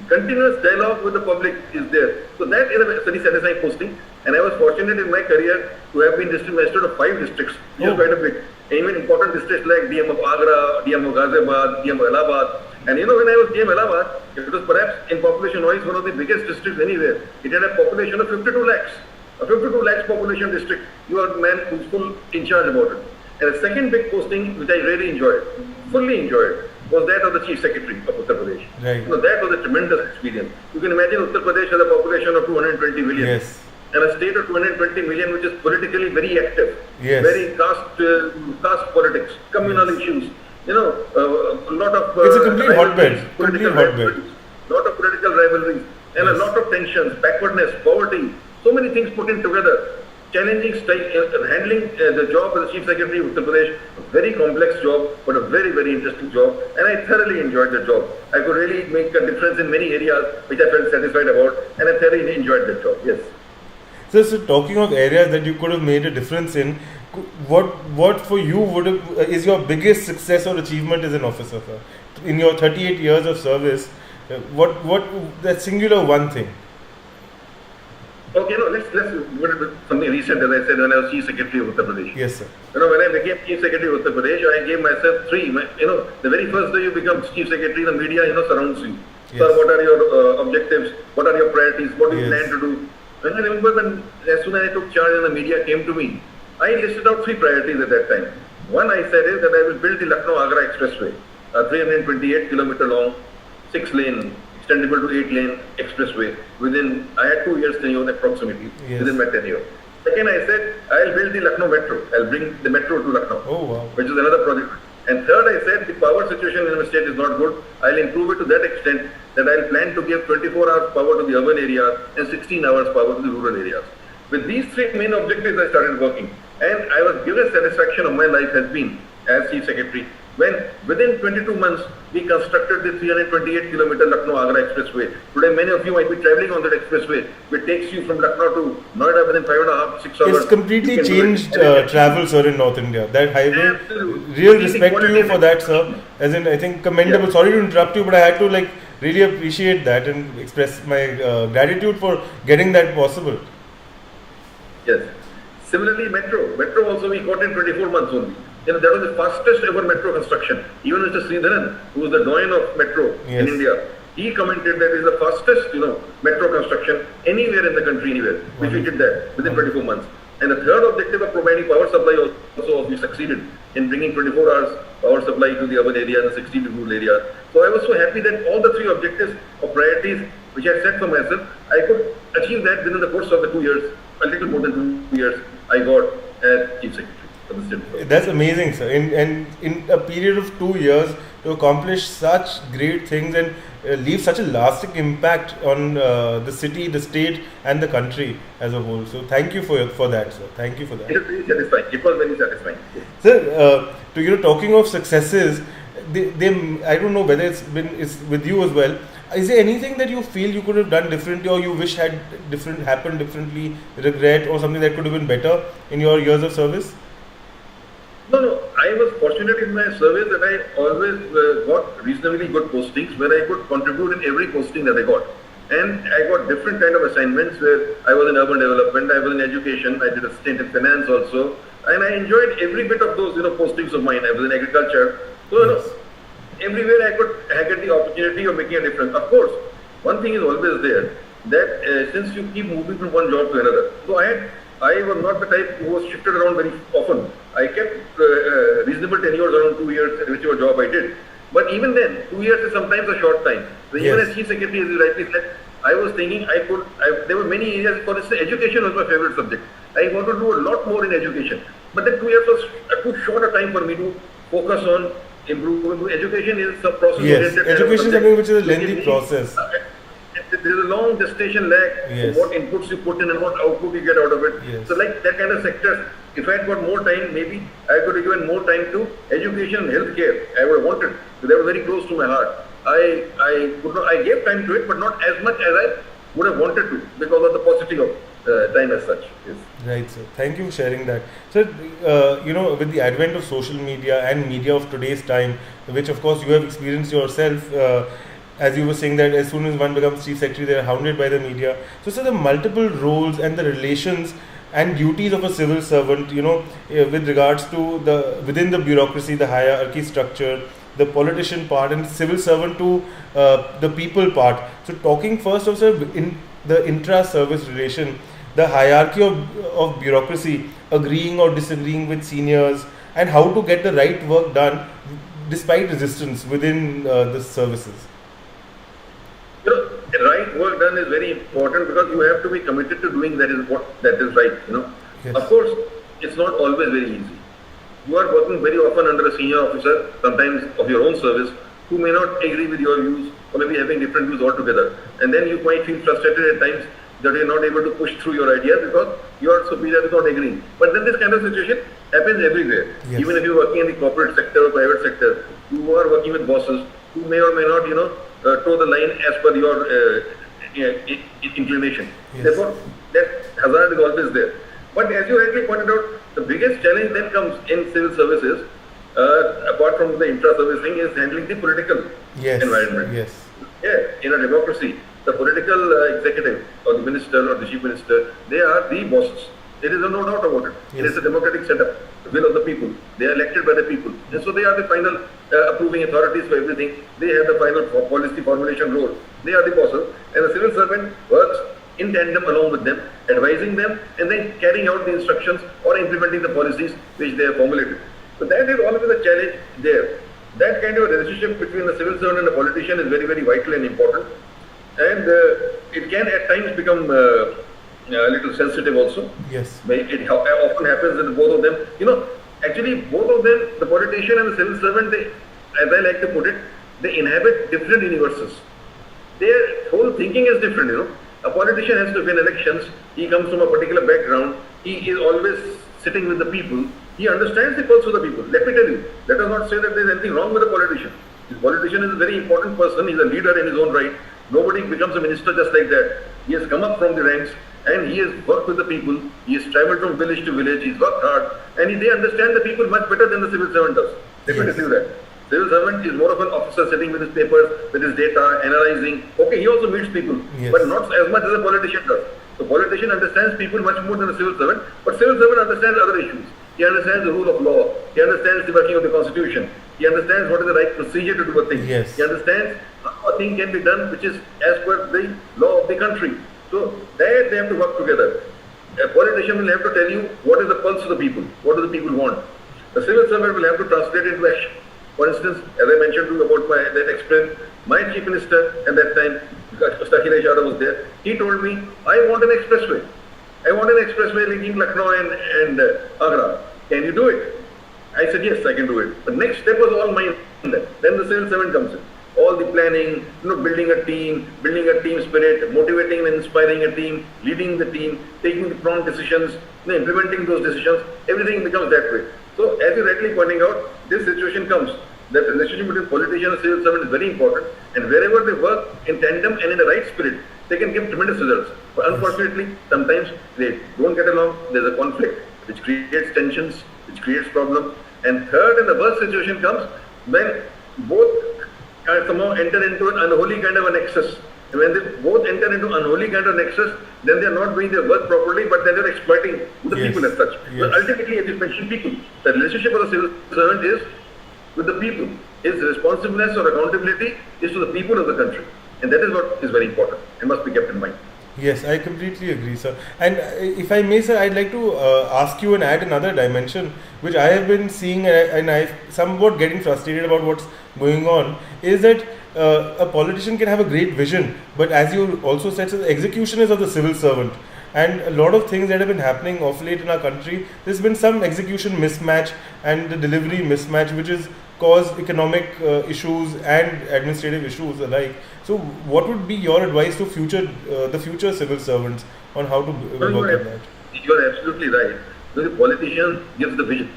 continuous dialogue with the public is there. So that is a very satisfying posting. And I was fortunate in my career to have been district magistrate of 5 districts. Oh. Quite a bit. And even important districts like DM of Agra, DM of Ghaziabad, DM of Allahabad. And when I was DM Allahabad, it was perhaps in population wise one of the biggest districts anywhere. It had a population of 52 lakhs. A 52 lakhs population district. You are the man who's full in charge about it. And the second big posting which I really enjoyed, fully enjoyed, was that of the Chief Secretary of Uttar Pradesh. Right. That was a tremendous experience. You can imagine Uttar Pradesh has a population of 220 million. Yes. And a state of 220 million which is politically very active. Yes. Very caste politics, communal issues. A lot of... It's a complete hotbed. Political Complete hotbed. rivalries, lot of political rivalries, and Yes. a lot of tensions, backwardness, poverty, so many things put in together. Challenging handling the job as the Chief Secretary of Uttar Pradesh, a very complex job, but a very, very interesting job, and I thoroughly enjoyed the job. I could really make a difference in many areas which I felt satisfied about, and I thoroughly enjoyed the job, yes. So talking of areas that you could have made a difference in, what for you is your biggest success or achievement as an officer, sir? In your 38 years of service, what that singular one thing? Okay, let's go to something recent, as I said, when I was Chief Secretary of Uttar Pradesh. Yes, sir. When I became Chief Secretary of Uttar Pradesh, I gave myself 3. The very first day you become Chief Secretary, the media, surrounds you. Yes. Sir, what are your objectives? What are your priorities? What do you Yes. plan to do? And I remember as soon as I took charge and the media came to me, I listed out 3 priorities at that time. One I said is that I will build the Lucknow-Agra Expressway, a 328 kilometer long 6 lane, extendable to 8 lane expressway within, I had 2 years tenure approximately Yes. within my tenure. Second, I said, I'll build the Lucknow Metro. I'll bring the metro to Lucknow, Oh wow. which is another project. And third, I said, the power situation in the state is not good. I'll improve it to that extent that I'll plan to give 24 hours power to the urban areas and 16 hours power to the rural areas. With these three main objectives, I started working. And I was given satisfaction of my life has been as Chief Secretary when within 22 months we constructed the 328-kilometer Lucknow-Agra expressway. Today many of you might be travelling on that expressway, which takes you from Lucknow to Noida within 5.5, 6 hours. It's completely You can do it. changed travel, sir, in North India. That highway, Absolutely. real respect to you for that, sir. As in, I think commendable. Yeah. Sorry to interrupt you, but I had to like really appreciate that and express my gratitude for getting that possible. Yes. Similarly, Metro also we got in 24 months only. That was the fastest ever metro construction. Even Mr. Sridharan, who is the doyen of metro Yes. in India, he commented that it is the fastest, metro construction anywhere in the country, anywhere, which we did that within 24 months. And the third objective of providing power supply also we succeeded in bringing 24 hours power supply to the urban areas and 16 to rural areas. So I was so happy that all the three objectives or priorities which I set for myself, I could achieve that within the course of the 2 years, a little more than 2 years I got as Chief Secretary for the state. That's amazing, sir. In a period of 2 years to accomplish such great things and leave such a lasting impact on the city, the state, and the country as a whole. So thank you for that, sir. Thank you for that. It was very satisfying. It was very satisfying. Sir, talking of successes, they I don't know whether it's with you as well. Is there anything that you feel you could have done differently, or you wish had happened differently, regret, or something that could have been better in your years of service? No. I was fortunate in my service that I always got reasonably good postings where I could contribute in every posting that I got. And I got different kind of assignments where I was in urban development, I was in education, I did a stint in finance also. And I enjoyed every bit of those, postings of mine. I was in agriculture. So, Yes. Everywhere I could get the opportunity of making a difference. Of course, one thing is always there, that since you keep moving from one job to another. So I was not the type who was shifted around very often. I kept reasonable tenures around 2 years in whichever job I did. But even then, 2 years is sometimes a short time. So even Yes. as Chief Secretary, as you rightly said, I was thinking there were many areas, for instance, education was my favorite subject. I wanted to do a lot more in education. But then 2 years was too short a time for me to focus on improving. Education is a process Yes, oriented. education is something which is a lengthy process. There's a long gestation lag Yes. what inputs you put in and what output you get out of it. Yes. So like that kind of sectors, if I had got more time, maybe I could have given more time to education and healthcare. I would have wanted. So they were very close to my heart. I gave time to it, but not as much as I would have wanted to because of the paucity of time as such. Yes. Right, sir. Thank you for sharing that. Sir, with the advent of social media and media of today's time, which of course you have experienced yourself, as you were saying that as soon as one becomes Chief Secretary, they are hounded by the media. So, sir, the multiple roles and the relations and duties of a civil servant, with regards to within the bureaucracy, the hierarchy structure, the politician part, and civil servant to the people part. So, talking first of, sir, in the intra-service relation, the hierarchy of bureaucracy, agreeing or disagreeing with seniors, and how to get the right work done despite resistance within the services. Right work done is very important because you have to be committed to doing that is right. Yes. Of course, it's not always very easy. You are working very often under a senior officer, sometimes of your own service, who may not agree with your views or maybe having different views altogether. And then you might feel frustrated at times that you're not able to push through your ideas because your superior is not agreeing. But then this kind of situation happens everywhere. Yes. Even if you're working in the corporate sector or private sector, you are working with bosses who may or may not, toe the line as per your inclination. Yes. Therefore, that hazard is always there. But as you rightly pointed out, the biggest challenge then comes in civil services, apart from the intra-service thing, is handling the political environment. Yes. Yeah, in a democracy, the political executive or the minister or the chief minister, they are the bosses. There is no doubt about it. Yes. It is a democratic setup, the will of the people. They are elected by the people. And so they are the final approving authorities for everything. They have the final policy formulation role. They are the bosses. And the civil servant works in tandem along with them, advising them, and then carrying out the instructions or implementing the policies which they have formulated. So that is always a challenge there. that kind of a relationship between a civil servant and a politician is very, very vital and important. And it can at times become a little sensitive also. Yes. It often happens that both of them, actually both of them, the politician and the civil servant, they, as I like to put it, they inhabit different universes. Their whole thinking is different. A politician has to win elections. He comes from a particular background. He is always sitting with the people. He understands the pulse of the people. Let me tell you, let us not say that there is anything wrong with a politician. The politician is a very important person. He is a leader in his own right. Nobody becomes a minister just like that. He has come up from the ranks and he has worked with the people. He has traveled from village to village. He's worked hard and they understand the people much better than the civil servant does. Let me tell you that. Civil servant is more of an officer sitting with his papers, with his data, analyzing. Okay, he also meets people, but not as much as a politician does. The politician understands people much more than a civil servant, but civil servant understands other issues. He understands the rule of law. He understands the working of the constitution. He understands what is the right procedure to do a thing. Yes. He understands how a thing can be done which is as per the law of the country. So there they have to work together. A politician will have to tell you what is the pulse of the people, what do the people want. The civil servant will have to translate into action. For instance, as I mentioned to you about that experience, my chief minister at that time, Mr. Akhilesh Yadav was there, he told me, I want an expressway. I want an expressway linking Lucknow and Agra. Can you do it? I said, yes, I can do it. But next step was all mine. Then the civil servant comes in. All the planning, building a team spirit, motivating and inspiring a team, leading the team, taking the prompt decisions, implementing those decisions, everything becomes that way. So, as you're rightly pointing out, this situation comes. That relationship between politician and civil servant is very important, and wherever they work in tandem and in the right spirit, they can give tremendous results. But unfortunately, sometimes they don't get along, there's a conflict, which creates tensions, which creates problems. And third and the worst situation comes when both somehow enter into an unholy kind of a nexus. And when they both enter into unholy kind of nexus, then they are not doing their work properly, but then they are exploiting the people as such. But ultimately, as you mentioned, people, the relationship of the civil servant is with the people. His responsiveness or accountability is to the people of the country. And that is what is very important and must be kept in mind. Yes, I completely agree, sir. And if I may, sir, I'd like to ask you and add another dimension, which I have been seeing and I'm somewhat getting frustrated about what's going on, is that a politician can have a great vision, but as you also said, so the execution is of the civil servant. And a lot of things that have been happening of late in our country, there's been some execution mismatch and the delivery mismatch, which has caused economic issues and administrative issues alike. So, what would be your advice to the future civil servants on how to work on that? You're absolutely right. The politician gives the vision.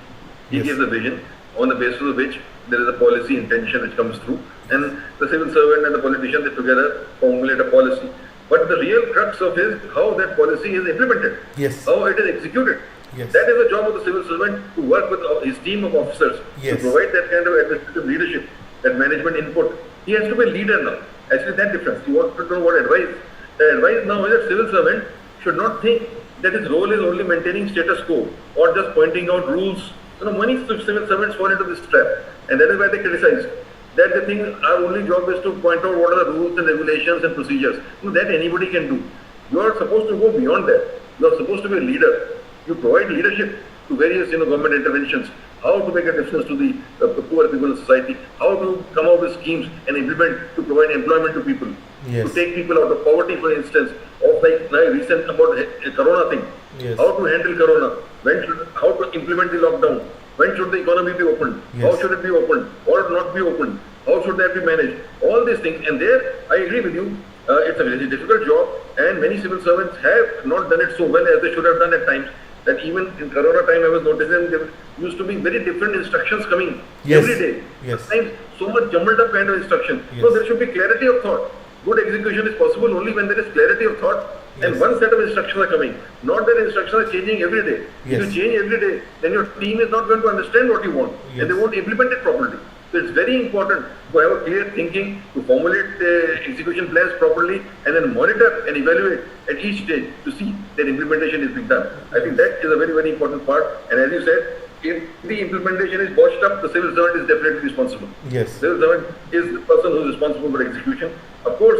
He gives the vision on the basis of which there is a policy intention which comes through, and the civil servant and the politician, they together formulate a policy. But the real crux of it is how that policy is implemented, how it is executed. That is the job of the civil servant, to work with his team of officers, to provide that kind of administrative leadership, that management input. He has to be a leader now. Actually, that difference. You want to know what advice? The advice now is that civil servant should not think that his role is only maintaining status quo or just pointing out rules. Many civil servants fall into this trap, and that is why they criticize. That they think our only job is to point out what are the rules and regulations and procedures. That anybody can do. You are supposed to go beyond that. You are supposed to be a leader. You provide leadership to various government interventions, how to make a difference to the poor people in society, how to come up with schemes and implement to provide employment to people, to take people out of poverty, for instance, of like recent about Corona thing, how to handle Corona, how to implement the lockdown, when should the economy be opened, how should it be opened or not be opened, how should that be managed, all these things. And there I agree with you, it's a very difficult job, and many civil servants have not done it so well as they should have done at times. That even in Corona time I was noticing there used to be very different instructions coming every day. Sometimes so much jumbled up kind of instruction. So there should be clarity of thought. Good execution is possible only when there is clarity of thought and one set of instructions are coming. Not that instructions are changing every day. If you change every day, then your team is not going to understand what you want and they won't implement it properly. So it's very important to have a clear thinking, to formulate the execution plans properly and then monitor and evaluate at each stage to see that implementation is being done. I think that is a very, very important part. And as you said, if the implementation is botched up, the civil servant is definitely responsible. Civil servant is the person who is responsible for execution. Of course,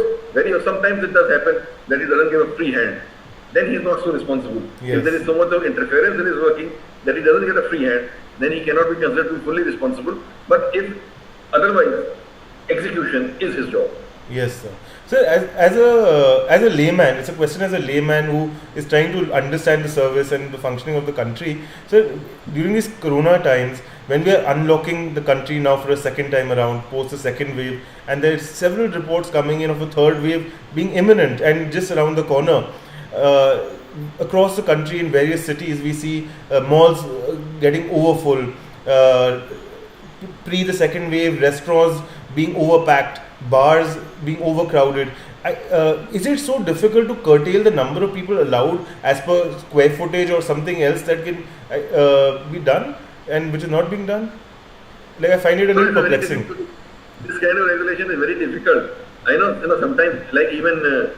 sometimes it does happen that he doesn't give a free hand. Then he is not so responsible. If there is so much of interference in his working that he doesn't get a free hand, then he cannot be considered to be fully responsible. But if Otherwise, execution is his job. Yes, sir. So, as a layman, it's a question as a layman who is trying to understand the service and the functioning of the country. So, during these Corona times, when we are unlocking the country now for a second time around, post the second wave, and there are several reports coming in of a third wave being imminent and just around the corner. Across the country in various cities, we see malls getting overfull. Pre the second wave, restaurants being overpacked, bars being overcrowded. Is it so difficult to curtail the number of people allowed as per square footage or something else that can be done and which is not being done? Like I find it a little perplexing. This kind of regulation is very difficult. I know, sometimes like even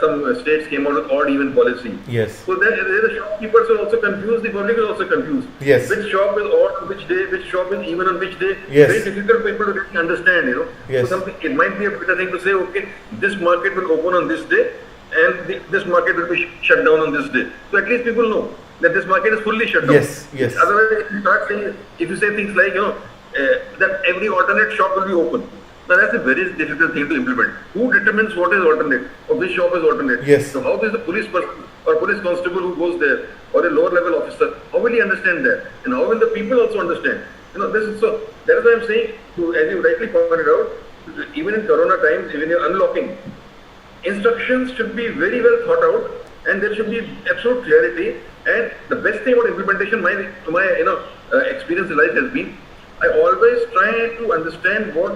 some states came out with odd even policy. Yes. So then the shopkeepers are also confused, the public is also confused. Yes. Which shop is odd on which day, which shop is even on which day. Yes. Very difficult for people to really understand, Yes. So it might be a better thing to say, okay, this market will open on this day and this market will be shut down on this day. So at least people know that this market is fully shut down. Yes, yes. Otherwise, if you start saying, if you say things like, that every alternate shop will be open. Now that's a very difficult thing to implement. Who determines what is alternate or which shop is alternate? Yes. So how does the police person or police constable who goes there or a lower level officer, how will he understand that? And how will the people also understand? This is so. That is why I'm saying, as you rightly pointed out, even in Corona times, even in unlocking, instructions should be very well thought out, and there should be absolute clarity. And the best thing about implementation, my experience in life has been, I always try to understand what.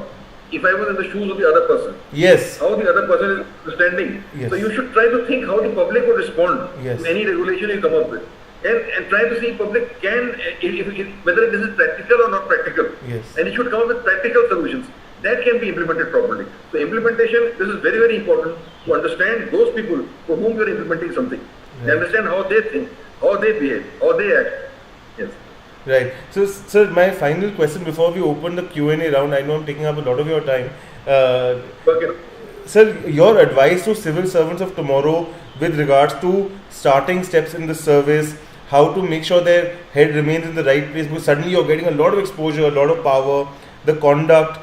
If I was in the shoes of the other person, yes, how the other person is understanding. Yes. So you should try to think how the public would respond Yes. to any regulation you come up with, and try to see public can whether this is practical or not practical. Yes. And it should come up with practical solutions that can be implemented properly. So implementation, this is very, very important to understand those people for whom you are implementing something. They understand how they think, how they behave, how they act. Yes. Right. So, sir, my final question before we open the Q&A round, I know I'm taking up a lot of your time. Okay. Sir, your advice to civil servants of tomorrow with regards to starting steps in the service, how to make sure their head remains in the right place, because suddenly you're getting a lot of exposure, a lot of power, the conduct.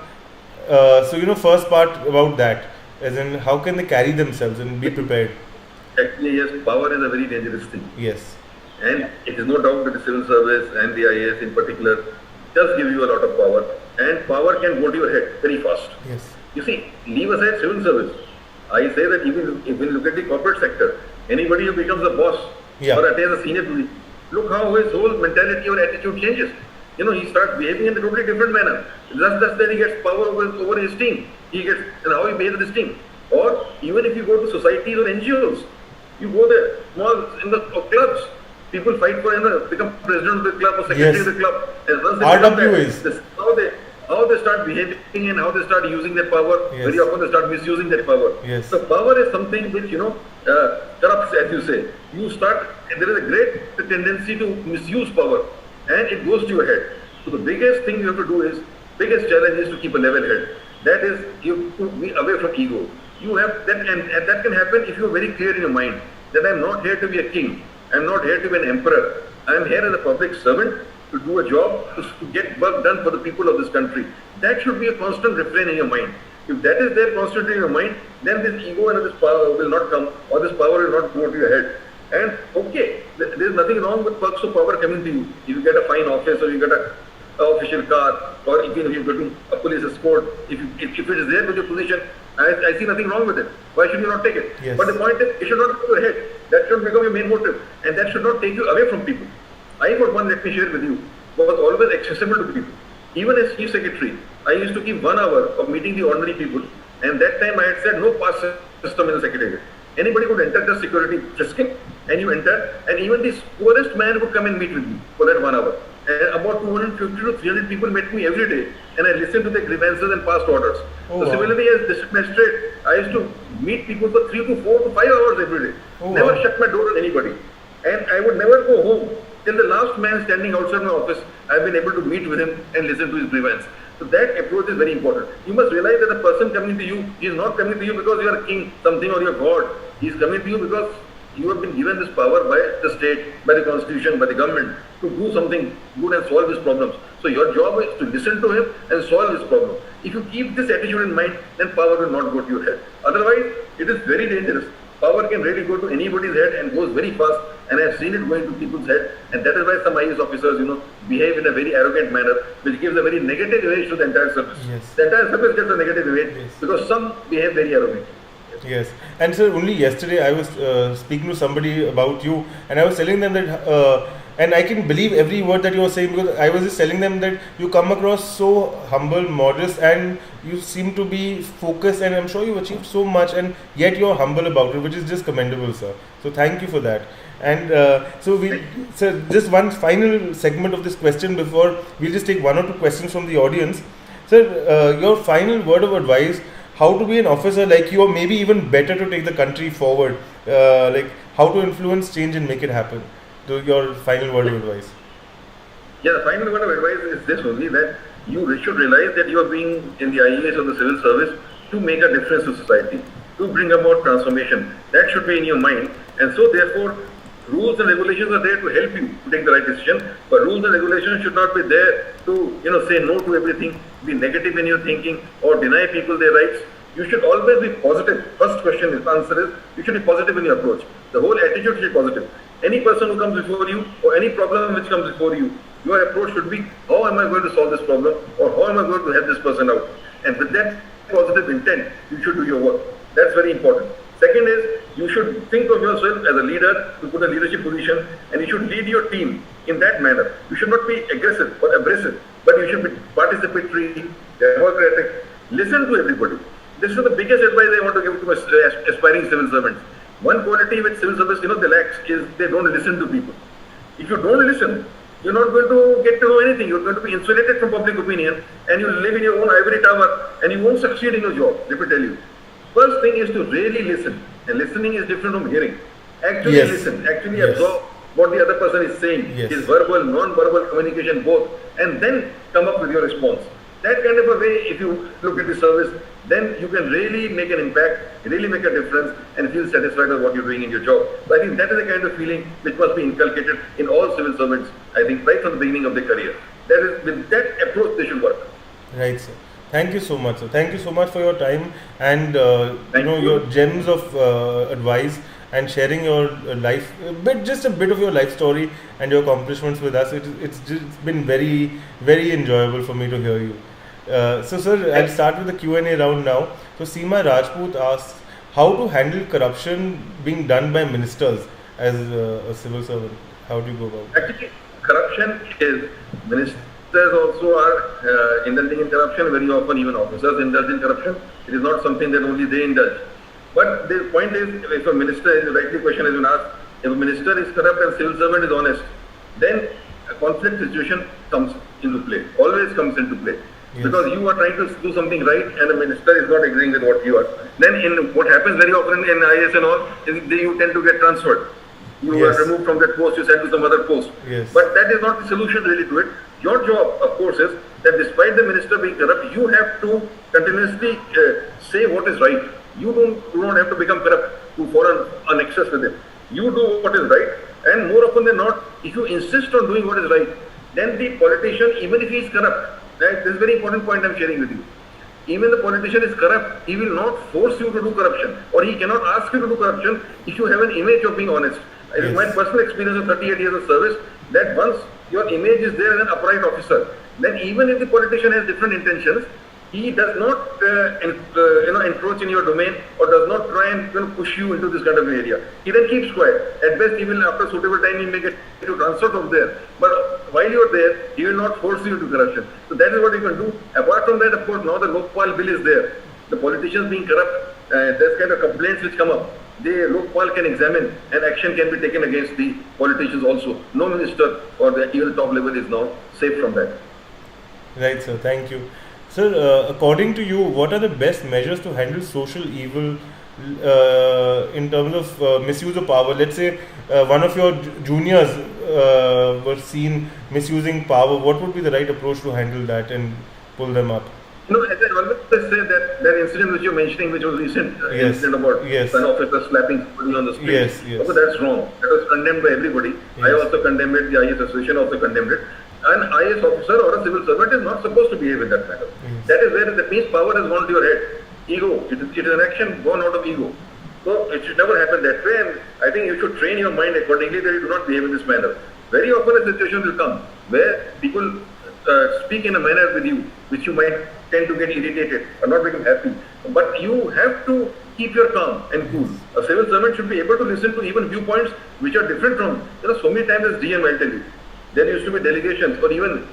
So, first part about that, as in how can they carry themselves and be prepared? Actually, yes, power is a very dangerous thing. Yes. And it is no doubt that the civil service and the IAS in particular does give you a lot of power, and power can go to your head very fast. Yes. You see, leave aside civil service. I say that even if we look at the corporate sector, anybody who becomes a boss or attains a senior position, look how his whole mentality or attitude changes. He starts behaving in a totally different manner. Thus that he gets power over his team. He gets, and how he behaves with his team. Or even if you go to societies or NGOs, you go there, small in the clubs. People fight for become president of the club or secretary of the club. And once they RWAs. this, how they start behaving and how they start using their power. Yes. Very often they start misusing that power. Yes. So power is something which corrupts, as you say. There is a great tendency to misuse power, and it goes to your head. So the biggest thing you have to do biggest challenge is to keep a level head. That is, you to be away from ego. You have that, and that can happen if you are very clear in your mind that I am not here to be a king. I am not here to be an emperor. I am here as a public servant to do a job, to get work done for the people of this country. That should be a constant refrain in your mind. If that is there constantly in your mind, then this ego and this power will not come, or this power will not go to your head. And okay, there is nothing wrong with perks of power coming to you. If you get a fine office, or you get a official car, or even if you go to a police escort, if it is there with your position, I see nothing wrong with it. Why should you not take it? Yes. But the point is, it should not go to your head. That should become your main motive, and that should not take you away from people. I, for one, let me share with you, was always accessible to people. Even as chief secretary, I used to keep 1 hour of meeting the ordinary people, and that time I had said no pass system in the secretariat. Anybody could enter the security frisking, and you enter, and even the poorest man would come and meet with me for that 1 hour. And about 250 to 300 people met me every day, and I listened to their grievances and passed orders. Similarly, as district magistrate, I used to meet people for 3 to 4 to 5 hours every day. Never shut my door on anybody. And I would never go home till the last man standing outside my office. I've been able to meet with him and listen to his grievance. So that approach is very important. You must realize that the person coming to you, he is not coming to you because you are a king, something, or you are God. He is coming to you because you have been given this power by the state, by the constitution, by the government to do something good and solve his problems. So your job is to listen to him and solve his problem. If you keep this attitude in mind, then power will not go to your head. Otherwise, it is very dangerous. Power can really go to anybody's head and goes very fast, and I've seen it going to people's head, and that is why some IAS officers, behave in a very arrogant manner, which gives a very negative image to the entire service. Yes. The entire service gets a negative image Yes. because some behave very arrogantly. Yes, and sir, only yesterday I was speaking to somebody about you, and I was telling them that, and I can believe every word that you were saying, because I was just telling them that you come across so humble, modest, and you seem to be focused, and I'm sure you've achieved so much, and yet you're humble about it, which is just commendable, sir. So thank you for that. And sir, just one final segment of this question before we'll just take one or two questions from the audience. Sir, your final word of advice. How to be an officer like you, or maybe even better to take the country forward, like how to influence change and make it happen. So your final word of advice. Yeah, the final word of advice is this only, that you should realize that you are being in the IAS or the civil service to make a difference to society, to bring about transformation. That should be in your mind. And so therefore, rules and regulations are there to help you to take the right decision, but rules and regulations should not be there to, say no to everything, be negative in your thinking, or deny people their rights. You should always be positive. First answer is, you should be positive in your approach. The whole attitude should be positive. Any person who comes before you, or any problem which comes before you, your approach should be, how am I going to solve this problem, or how am I going to help this person out? And with that positive intent, you should do your work. That's very important. Second is, you should think of yourself as a leader to put a leadership position, and you should lead your team in that manner. You should not be aggressive or abrasive, but you should be participatory, democratic, listen to everybody. This is the biggest advice I want to give to aspiring civil servants. One quality which civil service, they lack is they don't listen to people. If you don't listen, you're not going to get to know anything. You're going to be insulated from public opinion, and you live in your own ivory tower, and you won't succeed in your job, let me tell you. First thing is to really listen, and listening is different from hearing. Actually listen, actually absorb what the other person is saying, his verbal, non-verbal communication both, and then come up with your response. That kind of a way, if you look at the service, then you can really make an impact, really make a difference, and feel satisfied with what you're doing in your job. So I think that is the kind of feeling which must be inculcated in all civil servants, I think, right from the beginning of their career. That is, with that approach, they should work. Right, sir. Thank you so much, sir. Thank you so much for your time and your gems of advice and sharing your life, just a bit of your life story and your accomplishments with us. It's been very, very enjoyable for me to hear you. So, sir, I'll start with the Q&A round now. So, Seema Rajput asks, how to handle corruption being done by ministers as a civil servant? How do you go about it? Actually, corruption is ministers also are indulging in corruption. Very often, even officers indulge in corruption. It is not something that only they indulge. But the point is, if a minister, as rightly question has been asked, if a minister is corrupt and civil servant is honest, then a conflict situation comes into play. Always comes into play. Yes. Because you are trying to do something right and the minister is not agreeing with what you are. Then what happens very often in IAS and all is you tend to get transferred. You are removed from that post, you sent to some other post. Yes. But that is not the solution really to it. Your job, of course, is that despite the minister being corrupt, you have to continuously say what is right. You do not have to become corrupt to fall on excess with it. You do what is right, and more often than not, if you insist on doing what is right, then the politician, even if he is corrupt, right, this is a very important point I am sharing with you. Even the politician is corrupt, he will not force you to do corruption, or he cannot ask you to do corruption if you have an image of being honest. It is my personal experience of 38 years of service that once your image is there as an upright officer, then even if the politician has different intentions, he does not encroach in your domain or does not try and push you into this kind of area. He then keeps quiet. At best, he will, after suitable time, he may get you transferred from there. But while you are there, he will not force you into corruption. So that is what you can do. Apart from that, of course, now the Lokpal bill is there. The politicians being corrupt, there's kind of complaints which come up. The Lokpal can examine and action can be taken against the politicians also. No minister or the even top level is now safe from that. Right, sir. Thank you. Sir, according to you, what are the best measures to handle social evil in terms of misuse of power? Let's say one of your juniors were seen misusing power. What would be the right approach to handle that and pull them up? As I always say that incident which you're mentioning, which was recent, incident about an officer slapping somebody on the street. Yes. Okay, that's wrong. That was condemned by everybody. Yes. I also condemned it. The IAS Association also condemned it. an IAS officer or a civil servant is not supposed to behave in that manner. Yes. That is where that means power has gone to your head. Ego. It is an action born out of ego. So it should never happen that way, and I think you should train your mind accordingly that you do not behave in this manner. Very often a situation will come where people speak in a manner with you which you might tend to get irritated or not become happy. But you have to keep your calm and cool. A civil servant should be able to listen to even viewpoints which are different from, so many times as DM, I'll tell you. There used to be delegations or even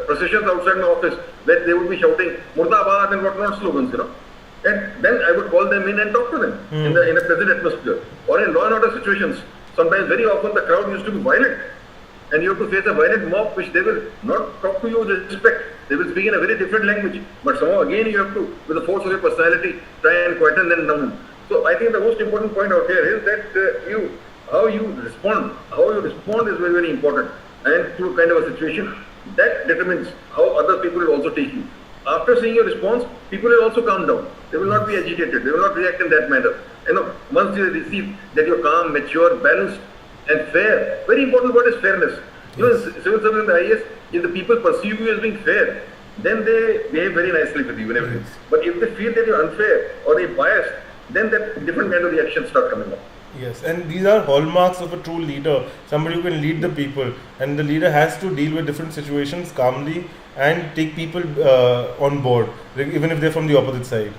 processions outside my office where they would be shouting Murdabad and whatnot slogans. And then I would call them in and talk to them in a pleasant atmosphere. Or in law and order situations, sometimes very often the crowd used to be violent. And you have to face a violent mob which they will not talk to you with respect. They will speak in a very different language. But somehow again you have to, with the force of your personality, try and quieten them down. So I think the most important point out here is that how you respond is very, very important. And to kind of a situation, that determines how other people will also take you. After seeing your response, people will also calm down. They will not be agitated. They will not react in that manner. Once you receive that you're calm, mature, balanced, and fair. Very important word is fairness. Yes. Civil servant and the IAS, if the people perceive you as being fair, then they behave very nicely with you and everything. Yes. But if they feel that you're unfair or they're biased, then that different kind of reactions start coming up. Yes, and these are hallmarks of a true leader, somebody who can lead the people, and the leader has to deal with different situations calmly and take people on board, even if they're from the opposite side.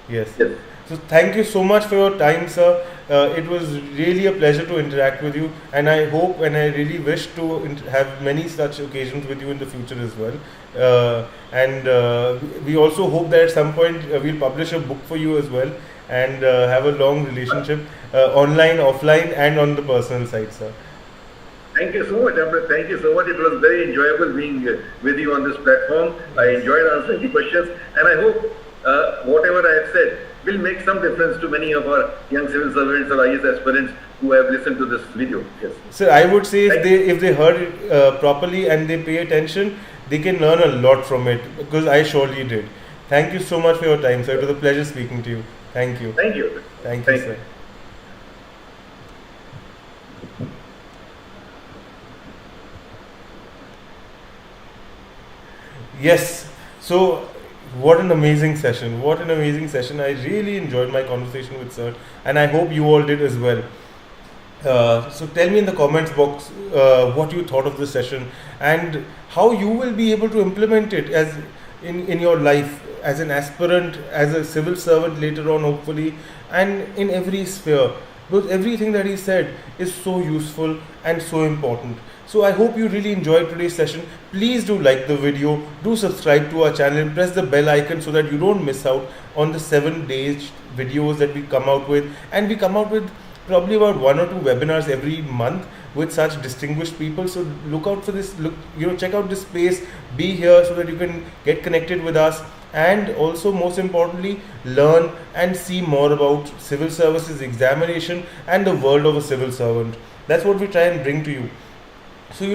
Yes. Yes. So thank you so much for your time, sir. It was really a pleasure to interact with you, and I hope and I really wish to have many such occasions with you in the future as well. We also hope that at some point we'll publish a book for you as well, and have a long relationship, online, offline, and on the personal side, sir. Thank you so much, Amrit. Thank you so much. It was very enjoyable being with you on this platform. I enjoyed answering the questions, and I hope whatever I have said will make some difference to many of our young civil servants or IAS aspirants who have listened to this video. Yes. Sir, I would say if they heard it properly and they pay attention, they can learn a lot from it, because I surely did. Thank you so much for your time, sir. It was a pleasure speaking to you. Thank you. Thank you. Thank you, sir. Yes. So, what an amazing session. What an amazing session. I really enjoyed my conversation with sir, and I hope you all did as well. So tell me in the comments box what you thought of this session and how you will be able to implement it as in your life as an aspirant, as a civil servant later on, hopefully, and in every sphere, because everything that he said is so useful and so important. So I hope you really enjoyed today's session. Please do like the video, do subscribe to our channel and press the bell icon so that you don't miss out on the 7 days videos that we come out with. And we come out with probably about 1 or 2 webinars every month with such distinguished people. So look out for this, check out this space, be here so that you can get connected with us, and also most importantly learn and see more about civil services examination and the world of a civil servant. That's what we try and bring to you. So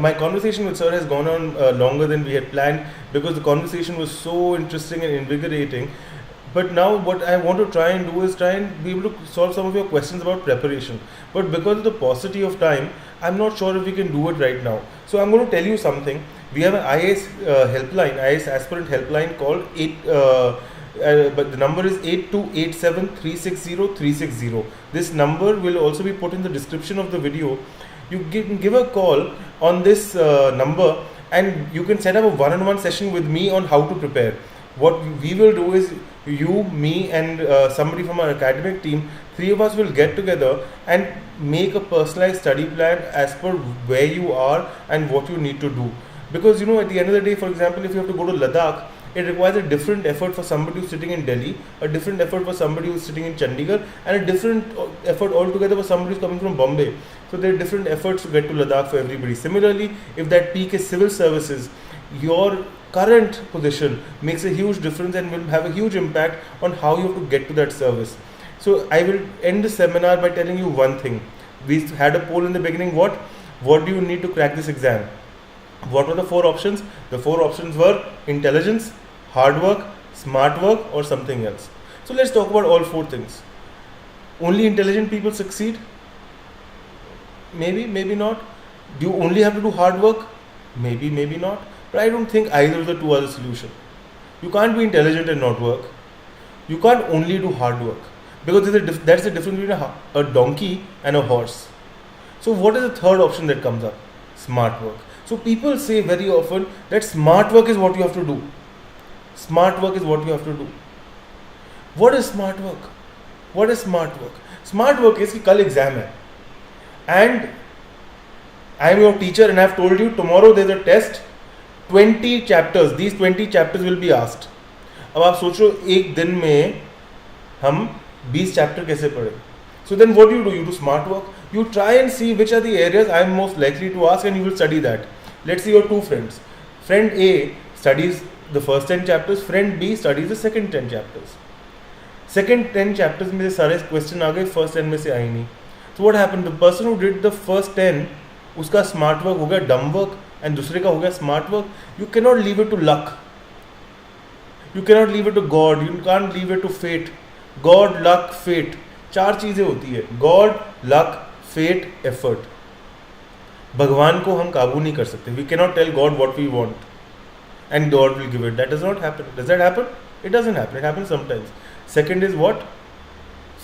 my conversation with sir has gone on longer than we had planned, because the conversation was so interesting and invigorating. But now what I want to try and do is try and be able to solve some of your questions about preparation. But because of the paucity of time, I'm not sure if we can do it right now. So I'm going to tell you something. We have an IAS helpline, IAS aspirant helpline called but the number is 8287360360. This number will also be put in the description of the video. You can give a call on this number, and you can set up a one-on-one session with me on how to prepare. What we will do is you, me, and somebody from our academic team, 3 of us will get together and make a personalized study plan as per where you are and what you need to do. Because at the end of the day, for example, if you have to go to Ladakh, it requires a different effort for somebody who's sitting in Delhi, a different effort for somebody who's sitting in Chandigarh, and a different effort altogether for somebody who's coming from Bombay. So there are different efforts to get to Ladakh for everybody. Similarly, if that peak is civil services, your current position makes a huge difference and will have a huge impact on how you have to get to that service. So I will end the seminar by telling you one thing. We had a poll in the beginning. What do you need to crack this exam? What were the 4 options? The 4 options were intelligence, hard work, smart work, or something else. So let's talk about all 4 things. Only intelligent people succeed? Maybe, maybe not. Do you only have to do hard work? Maybe, maybe not. But I don't think either of the two are the solution. You can't be intelligent and not work. You can't only do hard work. Because that's the difference between a donkey and a horse. So what is the third option that comes up? Smart work. So people say very often that smart work is what you have to do. Smart work is what you have to do. What is smart work? What is smart work? Smart work is कि कल exam है and I am your teacher and I have told you tomorrow there is a test, 20 chapters, these 20 chapters will be asked. अब आप सोचो एक दिन में हम 20 चैप्टर कैसे पढ़े? So then what do? You do smart work. You try and see which are the areas I am most likely to ask and you will study that. Let's say your two friends. Friend A studies the first 10 chapters, friend B studies the second 10 chapters. Second 10 chapters में से सारे question आ गए, first 10 में से आए नहीं. So what happened? The person who did the first 10, उसका smart work हो गया dumb work and दूसरे का हो गया smart work. You cannot leave it to luck. You cannot leave it to God. You can't leave it to fate. God, luck, fate. चार चीज़ें होती है. God, luck, fate, effort. भगवान को हम काबू नहीं कर सकते. We cannot tell God what we want and God will give it. That does not happen. Does that happen? It doesn't happen. It happens sometimes. Second is what?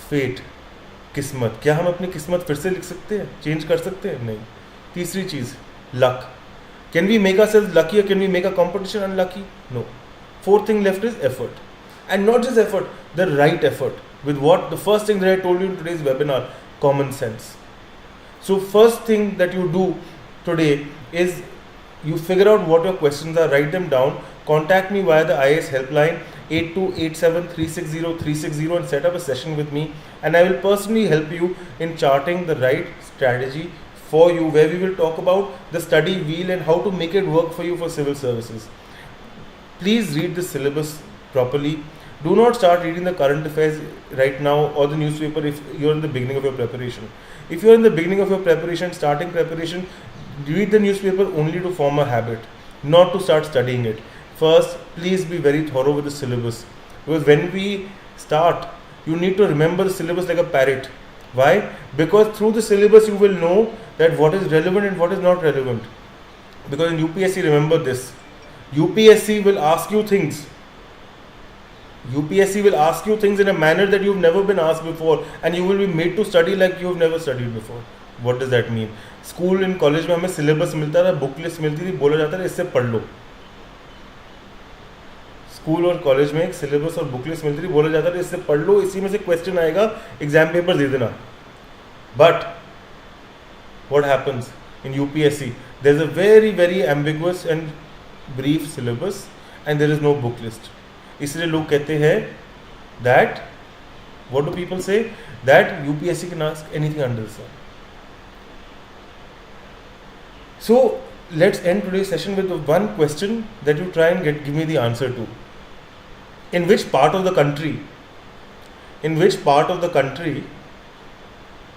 Fate. किस्मत. क्या हम अपनी किस्मत फिर से लिख सकते हैं? चेंज कर सकते हैं? नहीं. तीसरी चीज़ luck. Can we make ourselves lucky or can we make a competition unlucky? No. Fourth thing left is effort. And not just effort, the right effort. With what? The first thing that I told you in today's webinar, common sense. So first thing that you do today is you figure out what your questions are, write them down, contact me via the IAS helpline 8287360360 and set up a session with me and I will personally help you in charting the right strategy for you where we will talk about the study wheel and how to make it work for you for civil services. Please read the syllabus properly. Do not start reading the current affairs right now or the newspaper if you are in the beginning of your preparation. If you are in the beginning of your preparation, starting preparation, read the newspaper only to form a habit, not to start studying it. First, please be very thorough with the syllabus. Because when we start, you need to remember the syllabus like a parrot. Why? Because through the syllabus you will know that what is relevant and what is not relevant. Because in UPSC, remember this. UPSC will ask you things. UPSC will ask you things in a manner that you've never been asked before and you will be made to study like you've never studied before. What does that mean? School and college में हमें syllabus मिलता था, book list मिलती थी, बोला जाता था इससे पढ़ लो. स्कूल और कॉलेज में एक सिलेबस और बुक लिस्ट मिलती थी, बोला जाता था इससे पढ़ लो, इसी में से क्वेश्चन आएगा, एग्जाम पेपर दे देना. But what happens in UPSC? There is a very very ambiguous and brief syllabus and there is no book list. इसलिए लोग कहते हैं that what do people say that UPSC can ask anything under the sun. So let's end today's session with one question that you try and give me the answer to. In which part of the country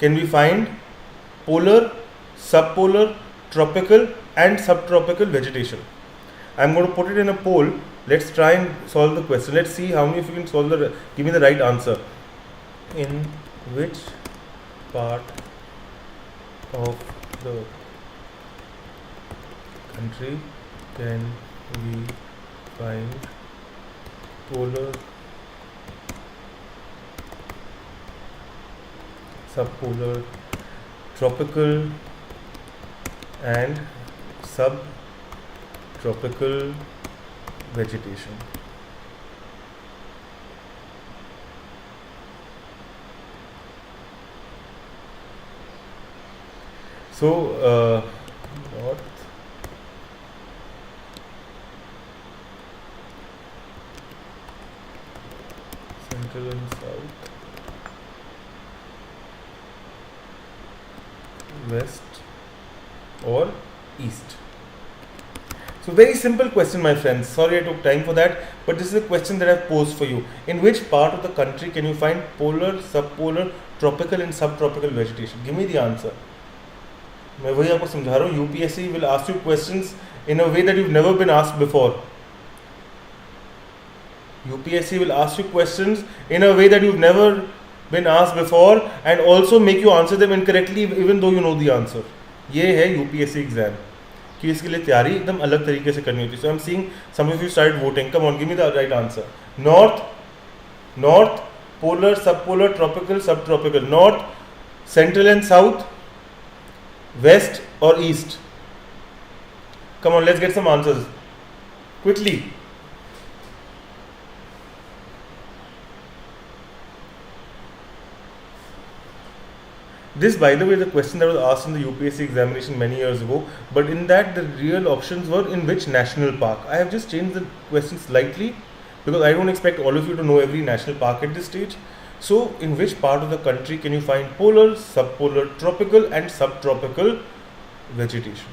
can we find polar, subpolar, tropical and subtropical vegetation? I'm going to put it in a poll. Let's try and solve the question. Let's see how many of you can give me the right answer. In which part of the country can we find polar, subpolar, tropical and subtropical vegetation? So north, central and south, west or east. So very simple question, my friends. Sorry I took time for that, but this is a question that I've posed for you. In which part of the country can you find polar, subpolar, tropical and subtropical vegetation? Give me the answer. मैं वही आपको समझा रहा हूँ. UPSC will ask you questions in a way that you've never been asked before. UPSC will ask you questions in a way that you've never been asked before and also make you answer them incorrectly even though you know the answer. ये है UPSC exam कि इसके लिए तैयारी एकदम अलग तरीके से करनी होती है. So I am seeing some of you start voting. Come on, give me the right answer. North, polar, subpolar, tropical, subtropical. North, central and south, west or east? Come on, let's get some answers quickly. This, by the way, is a question that was asked in the UPSC examination many years ago, but in that the real options were in which national park. I have just changed the question slightly because I don't expect all of you to know every national park at this stage. So, in which part of the country can you find polar, subpolar, tropical and subtropical vegetation?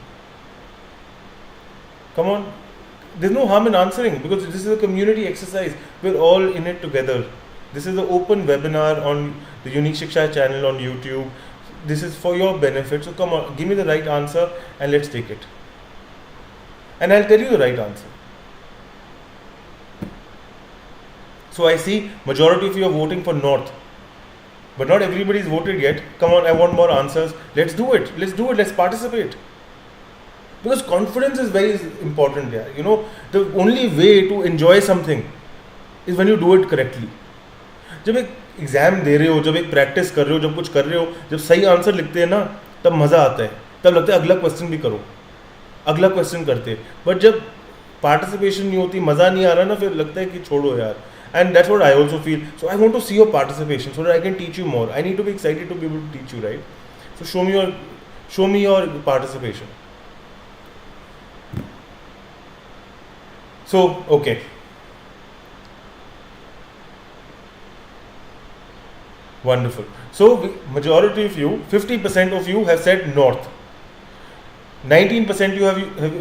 Come on, there's no harm in answering because this is a community exercise. We're all in it together. This is an open webinar on the Unique Shiksha channel on YouTube. This is for your benefit. So come on, give me the right answer and let's take it. And I'll tell you the right answer. So I see majority of you are voting for North. But not everybody is voted yet. Come on, I want more answers. Let's do it. Let's participate. Because confidence is very important here. You know, the only way to enjoy something is when you do it correctly. जब एक exam दे रहे हो, जब एक practice कर रहे हो, जब कुछ कर रहे हो, जब सही आंसर लिखते हैं ना, तब मज़ा आता है. तब लगता है अगला क्वेश्चन भी करो, अगला क्वेश्चन करते. बट जब पार्टिसिपेशन नहीं होती, मज़ा नहीं आ रहा ना, फिर लगता है कि छोड़ो यार. And that's what I also feel. So I want to see your participation so that I can teach you more. I need to be excited to be able to teach you, right? So show me your participation. So, okay. Wonderful. So, majority of you, 50% of you have said North. 19%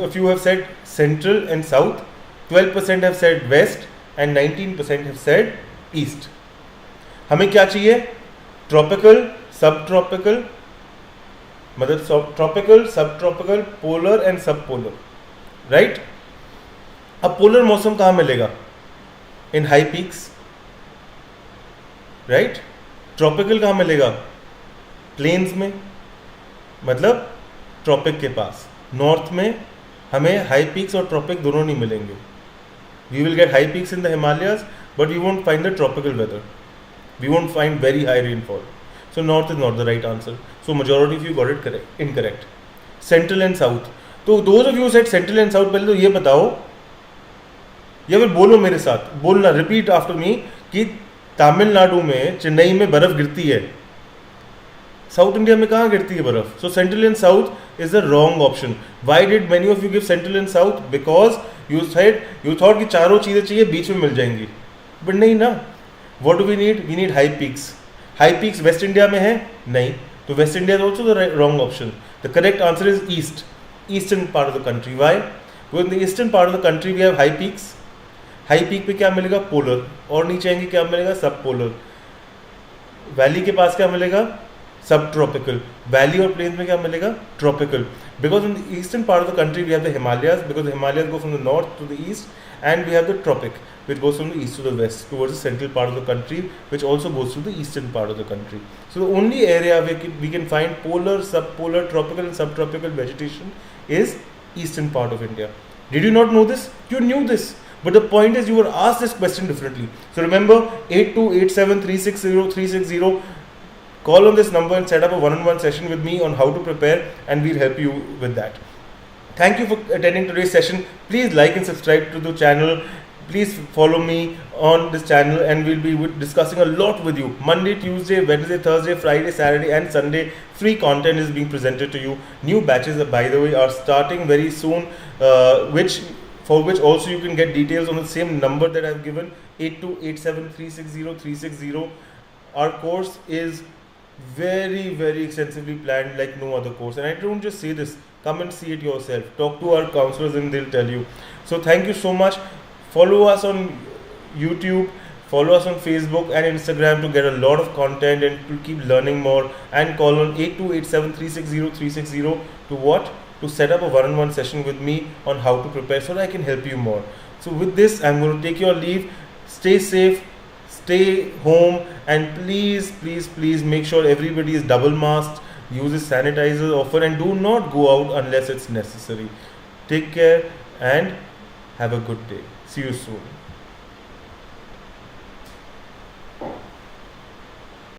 of you have said Central and South. 12% have said West. And 19% have said East. हमें क्या चाहिए? Tropical, subtropical, मतलब tropical, subtropical, polar and subpolar, right? अब polar मौसम कहाँ मिलेगा? In high peaks, right? Tropical कहाँ मिलेगा? Plains में, मतलब tropic के पास. North में हमें high peaks और tropic दोनों नहीं मिलेंगे. We will get high peaks in the Himalayas, but we won't find the tropical weather. We won't find very high rainfall. So North is not the right answer. So majority of you got it incorrect. Central and South. So those of you who said Central and South, पहले तो ये बताओ, या फिर बोलो मेरे साथ, बोलना, repeat after me कि तमिलनाडु में, चेन्नई में बर्फ गिरती है. साउथ इंडिया में कहाँ गिरती है बर्फ? सो central and south is the wrong option. Why did many of you give central and south? Because you thought कि चारों चीज़ें चाहिए बीच में मिल जाएंगी, बट नहीं ना. What do we need high peaks. High peaks West India में है नहीं, तो West India is also the wrong option. The correct answer is east, eastern part of the country. Why? Because in the eastern part of the country we have high peaks. High peak पे क्या मिलेगा? Polar. और नीचे आएंगे क्या मिलेगा? सब polar. Valley के पास क्या मिलेगा? सब ट्रॉपिकल. वैली और प्लेन्स में क्या मिलेगा? Tropical. Because in the eastern part of the country we have the Himalayas, because Himalayas go from the north to the east, and we have the tropic which goes from the east to the west towards the central part of the country, which also goes to the eastern part of the country. So the only area where we can find polar, subpolar, tropical and subtropical vegetation is eastern part of India. Did you not know this? You knew this. But the point is you were asked this question differently. So remember 8287360360. Call on this number and set up a one-on-one session with me on how to prepare, and we'll help you with that. Thank you for attending today's session. Please like and subscribe to the channel. Please follow me on this channel, and we'll be discussing a lot with you. Monday, Tuesday, Wednesday, Thursday, Friday, Saturday and Sunday, free content is being presented to you. New batches, by the way, are starting very soon, for which also you can get details on the same number that I've given, 8287360360. Our course is very, very extensively planned like no other course, and I don't just say this. Come and see it yourself. Talk to our counselors and they'll tell you. So thank you so much. Follow us on YouTube, follow us on Facebook and Instagram to get a lot of content and to keep learning more, and call on 8287360360 to what? To set up a one-on-one session with me on how to prepare so that I can help you more. So with this, I'm going to take your leave. Stay safe, stay home, and please, please, please make sure everybody is double masked. use the sanitizer often, and do not go out unless it's necessary. Take care and have a good day. See you soon.